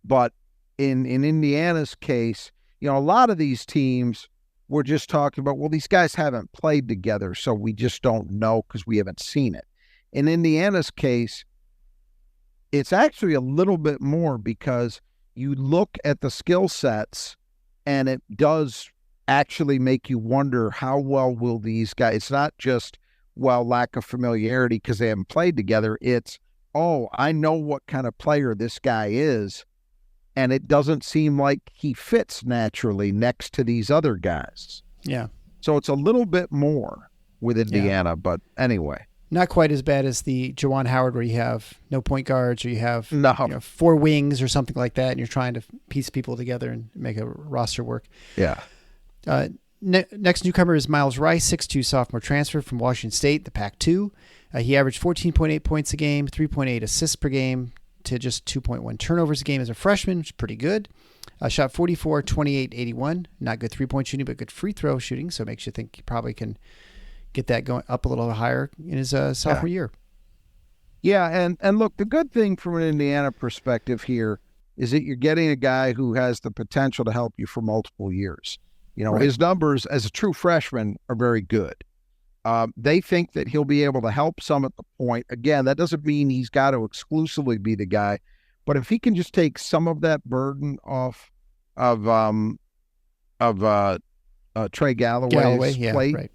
But in Indiana's case, a lot of these teams, we're just talking about, well, these guys haven't played together, so we just don't know because we haven't seen it. In Indiana's case, it's actually a little bit more, because you look at the skill sets and it does actually make you wonder, how well will these guys, it's not just, lack of familiarity because they haven't played together. It's, I know what kind of player this guy is, and it doesn't seem like he fits naturally next to these other guys. Yeah. So it's a little bit more with Indiana, but anyway. Not quite as bad as the Juwan Howard, where you have no point guards, or you have 4 wings or something like that, and you're trying to piece people together and make a roster work. Yeah. Next newcomer is Miles Rice, 6'2", sophomore transfer from Washington State, the Pac-2. He averaged 14.8 points a game, 3.8 assists per game, to just 2.1 turnovers a game as a freshman, which is pretty good. Shot 44, 28, 81. Not good three-point shooting, but good free throw shooting, so it makes you think he probably can get that going up a little higher in his sophomore year. Yeah, and look, the good thing from an Indiana perspective here is that you're getting a guy who has the potential to help you for multiple years. His numbers as a true freshman are very good. They think that he'll be able to help some at the point. Again, that doesn't mean he's got to exclusively be the guy, but if he can just take some of that burden off of Trey Galloway's plate, right,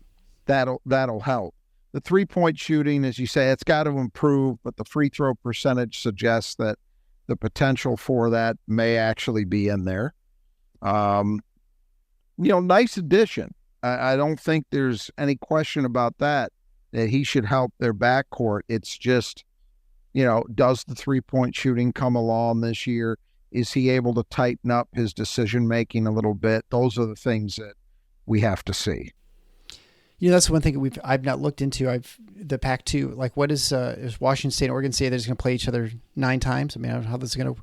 that'll help. The 3-point shooting, as you say, it's got to improve, but the free throw percentage suggests that the potential for that may actually be in there. Nice addition. I don't think there's any question about that he should help their backcourt. It's just, does the 3-point shooting come along this year? Is he able to tighten up his decision-making a little bit? Those are the things that we have to see. That's one thing I've not looked into. The Pac-2, like, what is Washington State and Oregon State? They're just going to play each other 9 times. I mean, I don't know how this is going to.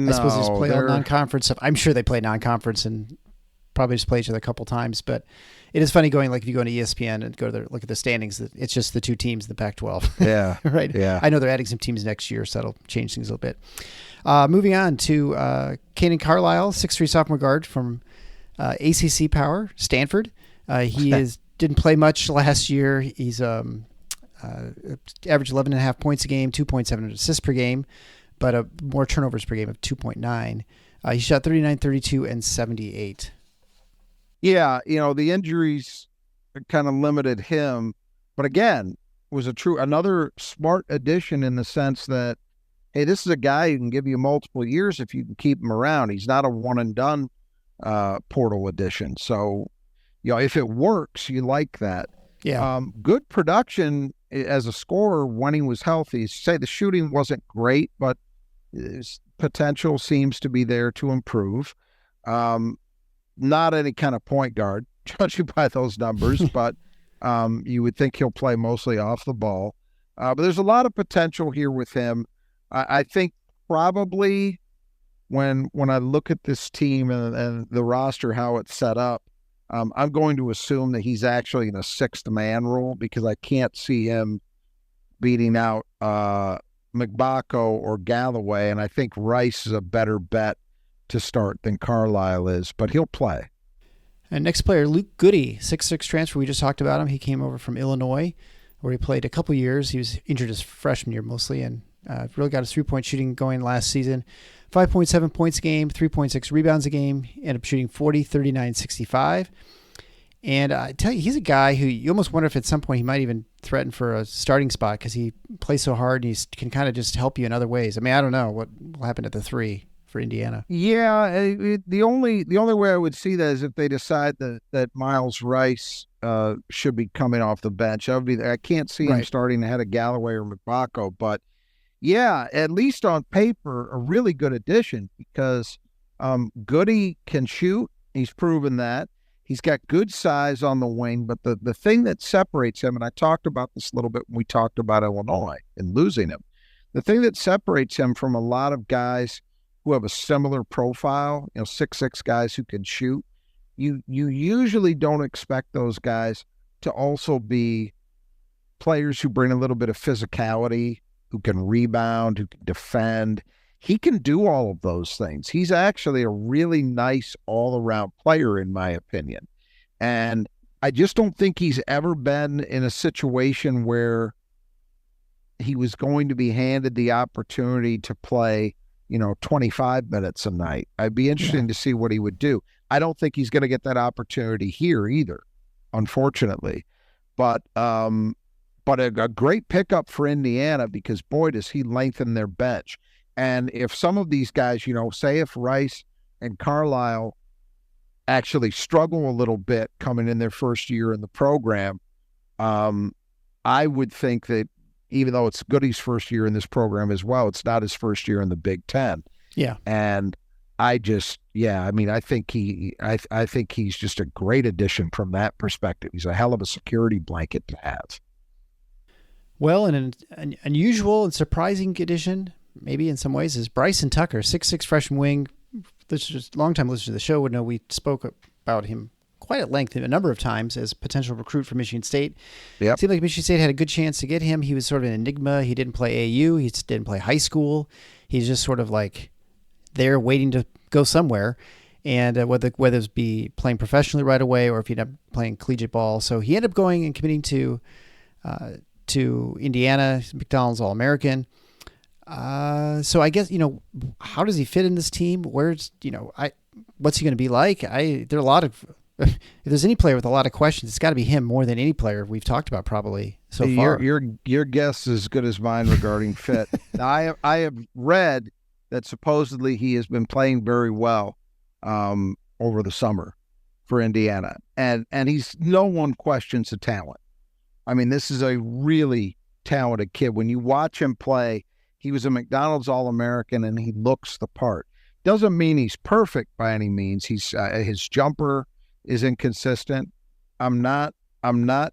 I suppose they just play all non-conference stuff. I'm sure they play non-conference and probably just play each other a couple times. But it is funny going, like, if you go to ESPN and look at the standings, it's just the 2 teams in the Pac-12. Yeah, right. Yeah, I know they're adding some teams next year, so that'll change things a little bit. Moving on to Kanan Carlisle, 6'3" sophomore guard from ACC Power, Stanford. He didn't play much last year. He's averaged 11.5 points a game, 2.7 assists per game, but more turnovers per game of 2.9. He shot 39, 32, and 78. Yeah, the injuries kind of limited him, but again, was another smart addition in the sense that, hey, this is a guy who can give you multiple years if you can keep him around. He's not a one and done portal addition. So, if it works, you like that. Yeah. Good production as a scorer when he was healthy. Say the shooting wasn't great, but his potential seems to be there to improve. Not any kind of point guard, judging by those numbers, but you would think he'll play mostly off the ball. But there's a lot of potential here with him. I think probably when I look at this team and the roster, how it's set up, I'm going to assume that he's actually in a sixth man role because I can't see him beating out McBacco or Galloway, and I think Rice is a better bet to start than Carlisle is, but he'll play. And next player, Luke Goody, 6'6" transfer. We just talked about him. He came over from Illinois, where he played a couple years. He was injured his freshman year mostly, and really got his three-point shooting going last season. 5.7 points a game, 3.6 rebounds a game, ended up shooting 40, 39, 65. And I tell you, he's a guy who you almost wonder if at some point he might even threaten for a starting spot because he plays so hard and he can kind of just help you in other ways. I mean, I don't know what will happen at the three for Indiana. Yeah, the only way I would see that is if they decide that Miles Rice should be coming off the bench. I can't see him starting ahead of Galloway or McBacco, but yeah, at least on paper, a really good addition because Goody can shoot. He's proven that. He's got good size on the wing, but the thing that separates him, and I talked about this a little bit when we talked about Illinois and losing him, the thing that separates him from a lot of guys who have a similar profile, 6'6" guys who can shoot, you usually don't expect those guys to also be players who bring a little bit of physicality, who can rebound, who can defend. He can do all of those things. He's actually a really nice all-around player, in my opinion. And I just don't think he's ever been in a situation where he was going to be handed the opportunity to play, 25 minutes a night. I'd be interested to see what he would do. I don't think he's going to get that opportunity here either, unfortunately. But a great pickup for Indiana because, boy, does he lengthen their bench. And if some of these guys, say if Rice and Carlisle actually struggle a little bit coming in their first year in the program, I would think that even though it's Goody's first year in this program as well, it's not his first year in the Big Ten. Yeah. And I think he's just a great addition from that perspective. He's a hell of a security blanket to have. Well, and an unusual and surprising addition, maybe in some ways, is Bryson Tucker, 6'6" freshman wing. Long-time listeners to the show would know we spoke about him quite at length a number of times as a potential recruit for Michigan State. Yep. It seemed like Michigan State had a good chance to get him. He was sort of an enigma. He didn't play AU. He didn't play high school. He's just sort of like there waiting to go somewhere. And whether it be playing professionally right away or if he'd end up playing collegiate ball. So he ended up going and committing to Indiana, McDonald's All-American. So I guess, how does he fit in this team? What's he going to be like? There are a lot of, if there's any player with a lot of questions, it's got to be him more than any player we've talked about probably so far. Your guess is as good as mine regarding fit. Now, I have read that supposedly he has been playing very well over the summer for Indiana, and he's no one questions the talent. I mean, this is a really talented kid. When you watch him play, he was a McDonald's All-American, and he looks the part. Doesn't mean he's perfect by any means. He's his jumper is inconsistent. I'm not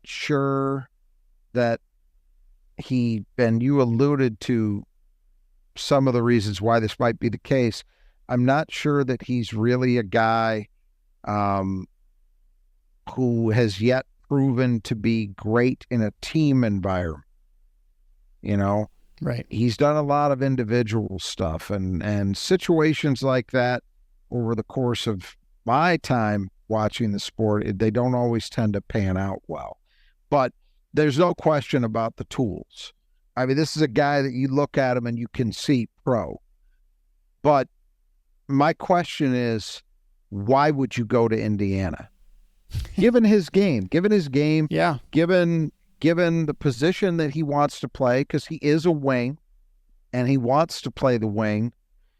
sure that and you alluded to some of the reasons why this might be the case. I'm not sure that he's really a guy who has yet proven to be great in a team environment. Right. He's done a lot of individual stuff and situations like that over the course of my time watching the sport, they don't always tend to pan out well. But there's no question about the tools. I mean, this is a guy that you look at him and you can see pro. But my question is, why would you go to Indiana? given his game, given the position that he wants to play, because he is a wing and he wants to play the wing.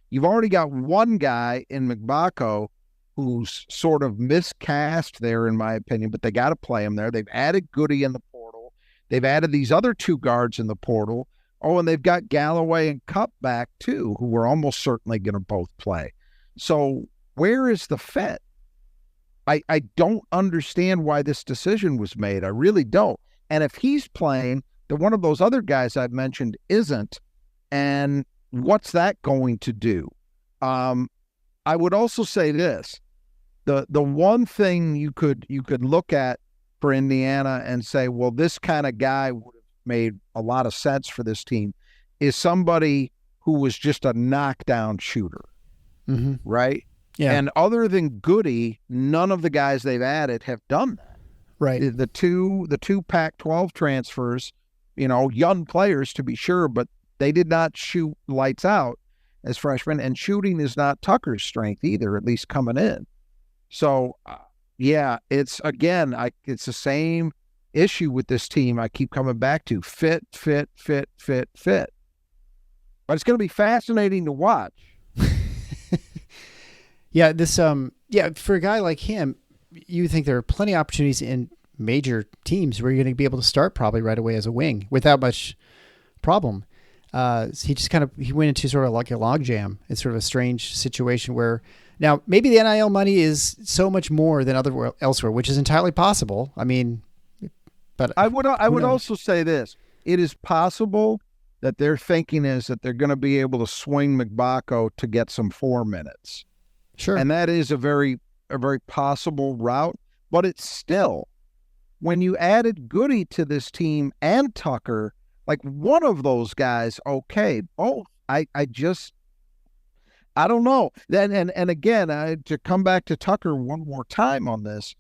You've already got one guy in McBacco who's sort of miscast there, in my opinion, but they got to play him there. They've added Goody in the portal. They've added these other two guards in the portal. Oh, and they've got Galloway and Cup back too, who are almost certainly going to both play. So where is the fit? I don't understand why this decision was made. I really don't. And if he's playing, then one of those other guys I've mentioned isn't. And what's that going to do? I would also say this. The one thing you could look at for Indiana and say, well, this kind of guy would have made a lot of sense for this team, is somebody who was just a knockdown shooter, right? Yeah. And other than Goody, none of the guys they've added have done that. Right. The two Pac-12 transfers, young players to be sure, but they did not shoot lights out as freshmen, and shooting is not Tucker's strength either, at least coming in. So, it's it's the same issue with this team I keep coming back to. Fit. But it's going to be fascinating to watch. Yeah, for a guy like him, you think there are plenty of opportunities in major teams where you're going to be able to start probably right away as a wing without much problem. He went into sort of like a logjam. It's sort of a strange situation where now maybe the NIL money is so much more than elsewhere, which is entirely possible. I mean, but I would also say this: it is possible that their thinking is that they're going to be able to swing McBacco to get some 4 minutes. Sure, and that is a very possible route. But it's still, when you added Goody to this team and Tucker, like one of those guys, okay, both. I don't know. Then and again, to come back to Tucker one more time on this,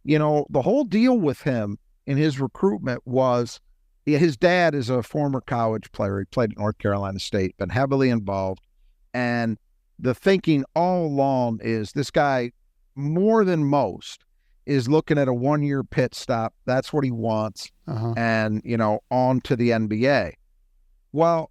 the whole deal with him in his recruitment was his dad is a former college player. He played at North Carolina State, been heavily involved, and the thinking all along is this guy, more than most, is looking at a 1-year pit stop. That's what he wants. And, on to the NBA. Well,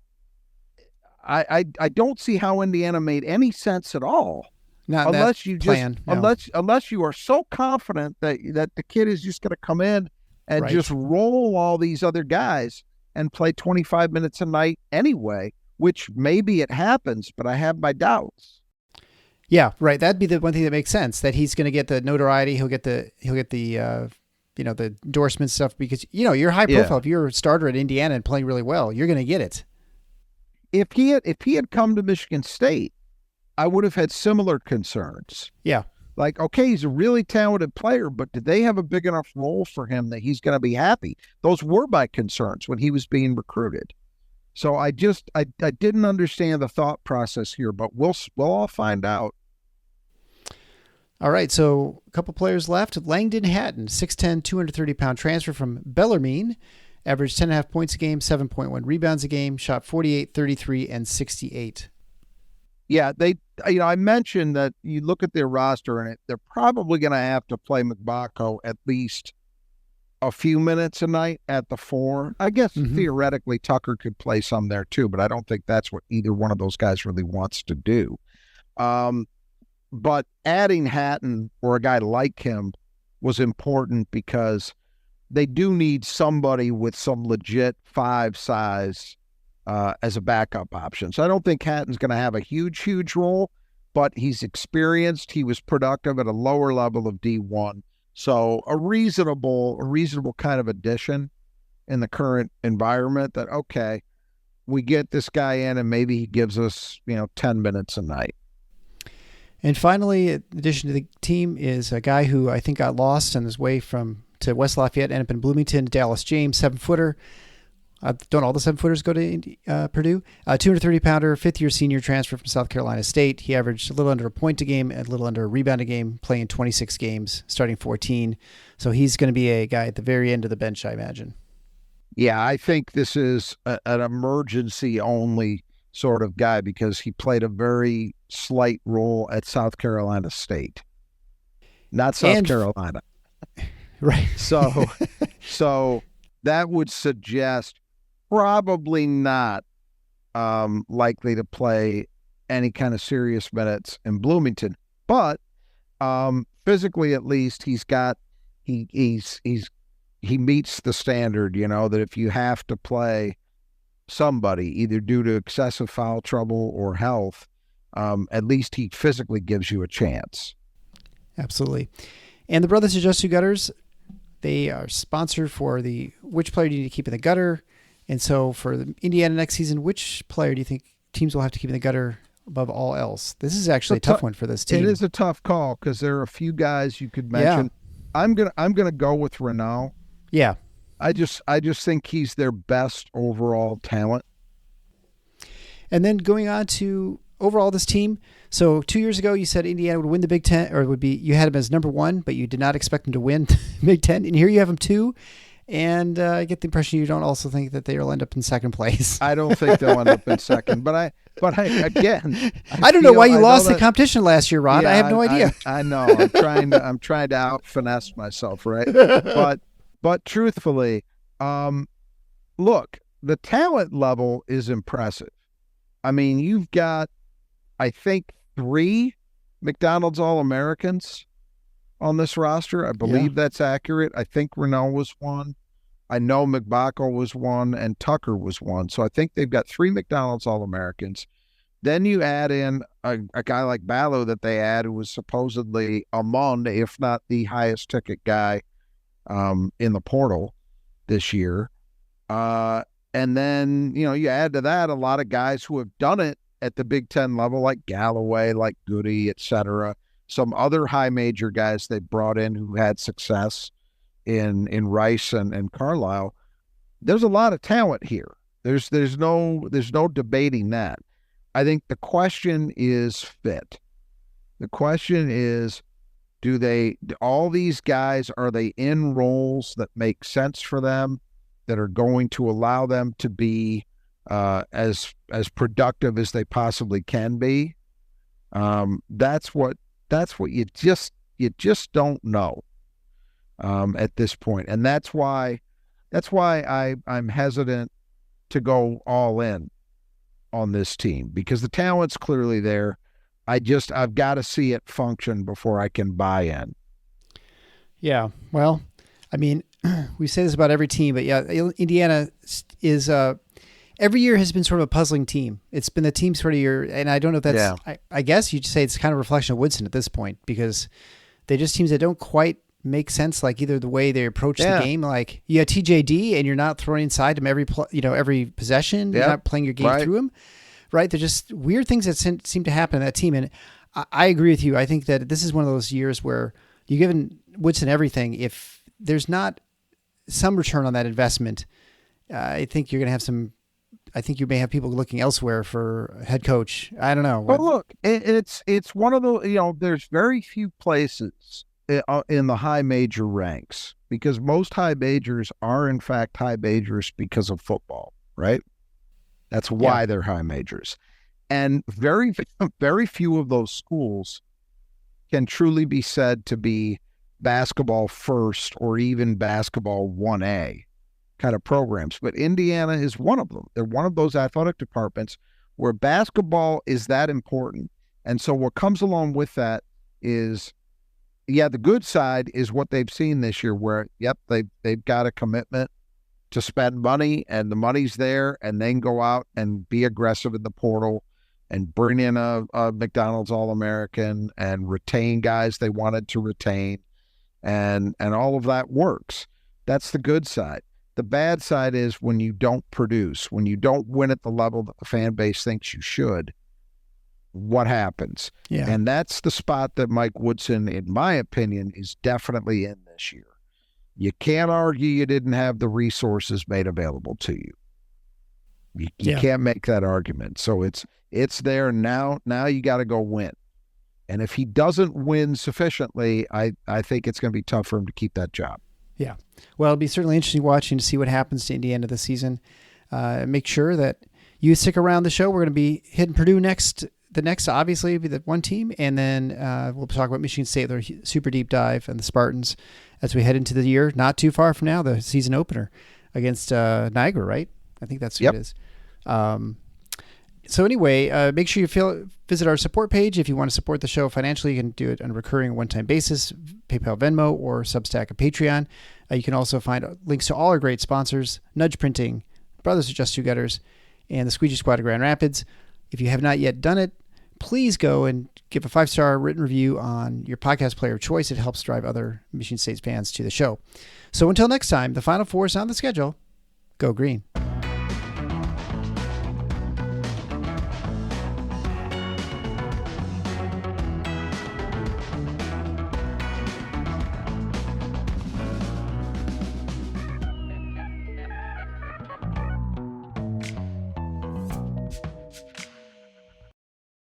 I don't see how Indiana made any sense at all. Not unless that you plan, unless you are so confident that the kid is just going to come in and just roll all these other guys and play 25 minutes a night anyway, which maybe it happens, but I have my doubts. Yeah, right. That'd be the one thing that makes sense, that he's going to get the notoriety. He'll get the the endorsement stuff, because, you're high profile. Yeah. If you're a starter at Indiana and playing really well, you're going to get it. If he had come to Michigan State, I would have had similar concerns. Yeah. Like, okay, he's a really talented player, but did they have a big enough role for him that he's going to be happy? Those were my concerns when he was being recruited. So I didn't understand the thought process here, but we'll all find out. All right, so a couple players left. Langdon Hatton, 6'10", 230-pound transfer from Bellarmine, averaged 10.5 points a game, 7.1 rebounds a game, shot 48, 33, and 68. Yeah, I mentioned that you look at their roster and they're probably going to have to play McBacco at least a few minutes a night at the 4. I guess theoretically Tucker could play some there too, but I don't think that's what either one of those guys really wants to do. But adding Hatton or a guy like him was important because they do need somebody with some legit 5 size as a backup option. So I don't think Hatton's going to have a huge role, but he's experienced. He was productive at a lower level of D1. So a reasonable kind of addition in the current environment that, okay, we get this guy in and maybe he gives us, 10 minutes a night. And finally, in addition to the team, is a guy who I think got lost on his way to West Lafayette, ended up in Bloomington, Dallas James, 7-footer. Don't all the 7-footers go to Purdue? 230-pounder, fifth-year senior transfer from South Carolina State. He averaged a little under a point a game, a little under a rebound a game, playing 26 games, starting 14. So he's going to be a guy at the very end of the bench, I imagine. Yeah, I think this is an emergency-only sort of guy because he played a very slight role at South Carolina State. Not South Carolina. Right. So that would suggest probably not likely to play any kind of serious minutes in Bloomington. But physically, at least, he meets the standard, that if you have to play somebody, either due to excessive foul trouble or health, at least he physically gives you a chance. Absolutely. And the Brothers Adjust to Gutters, they are sponsored for the which player do you need to keep in the gutter. And so for the Indiana next season, which player do you think teams will have to keep in the gutter above all else? This is actually a tough one for this team. It is a tough call because there are a few guys you could mention. Yeah. I'm gonna go with Renaud. Yeah. I just think he's their best overall talent. And then going on to overall this team. So 2 years ago, you said Indiana would win the Big Ten, or you had them as number 1, but you did not expect them to win Big Ten. And here you have them 2. And I get the impression you don't also think that they'll end up in second place. I don't think they'll end up in second, but I again, I don't know why you lost the competition last year, Rod. Yeah, I have no idea. I know. I'm trying to out finesse myself, right? But truthfully, look, the talent level is impressive. I mean, you've got, I think, 3 McDonald's All-Americans on this roster. I believe that's accurate. I think Renaud was one. I know McBaco was one, and Tucker was one. So I think they've got 3 McDonald's All-Americans. Then you add in a guy like Ballo that they add, who was supposedly among, if not the highest ticket guy in the portal this year. And then, you add to that a lot of guys who have done it at the Big Ten level, like Galloway, like Goody, et cetera. Some other high major guys they brought in who had success in Rice and Carlisle. There's a lot of talent here. There's no debating that. I think the question is fit. The question is, all these guys, are they in roles that make sense for them, that are going to allow them to be as productive as they possibly can be? That's what you just don't know at this point, and that's why I'm hesitant to go all in on this team, because the talent's clearly there. I've got to see it function before I can buy in. Yeah, well, I mean, we say this about every team, but yeah, Indiana is every year has been sort of a puzzling team. It's been the team sort of year, and I don't know if that's, I guess you'd say it's kind of a reflection of Woodson at this point, because they're just teams that don't quite make sense, like either the way they approach the game, like you have TJD and you're not throwing inside him every possession, you're not playing your game through him, right? They're just weird things that seem to happen in that team. And I agree with you. I think that this is one of those years where you're giving Woodson everything. If there's not some return on that investment, I think you're going to have I think you may have people looking elsewhere for head coach. I don't know. Well, look, it's one of the, there's very few places in the high major ranks, because most high majors are in fact high majors because of football, right? That's why they're high majors. And very, very few of those schools can truly be said to be basketball first or even basketball 1A kind of programs. But Indiana is one of them. They're one of those athletic departments where basketball is that important. And so what comes along with that is, the good side is what they've seen this year, where, they've got a commitment to spend money, and the money's there, and then go out and be aggressive in the portal and bring in a McDonald's All-American and retain guys they wanted to retain. And all of that works. That's the good side. The bad side is when you don't produce, when you don't win at the level that the fan base thinks you should, what happens? Yeah. And that's the spot that Mike Woodson, in my opinion, is definitely in this year. You can't argue you didn't have the resources made available to you. You can't make that argument. So it's there now. Now you got to go win. And if he doesn't win sufficiently, I think it's going to be tough for him to keep that job. Yeah. Well, it'll be certainly interesting watching to see what happens to Indiana this season. Make sure that you stick around the show. We're going to be hitting Purdue next the next obviously will be the one team, and then we'll talk about Michigan State, their super deep dive, and the Spartans as we head into the year. Not too far from now, the season opener against Niagara, right? I think that's who it is. So anyway, make sure you visit our support page. If you want to support the show financially, you can do it on a recurring one-time basis, PayPal, Venmo, or Substack or Patreon. You can also find links to all our great sponsors, Nudge Printing, Brothers of Just Two Gutters, and the Squeegee Squad of Grand Rapids. If you have not yet done it, please go and give a 5-star written review on your podcast player of choice. It helps drive other Michigan State fans to the show. So until next time, the Final Four is on the schedule. Go Green.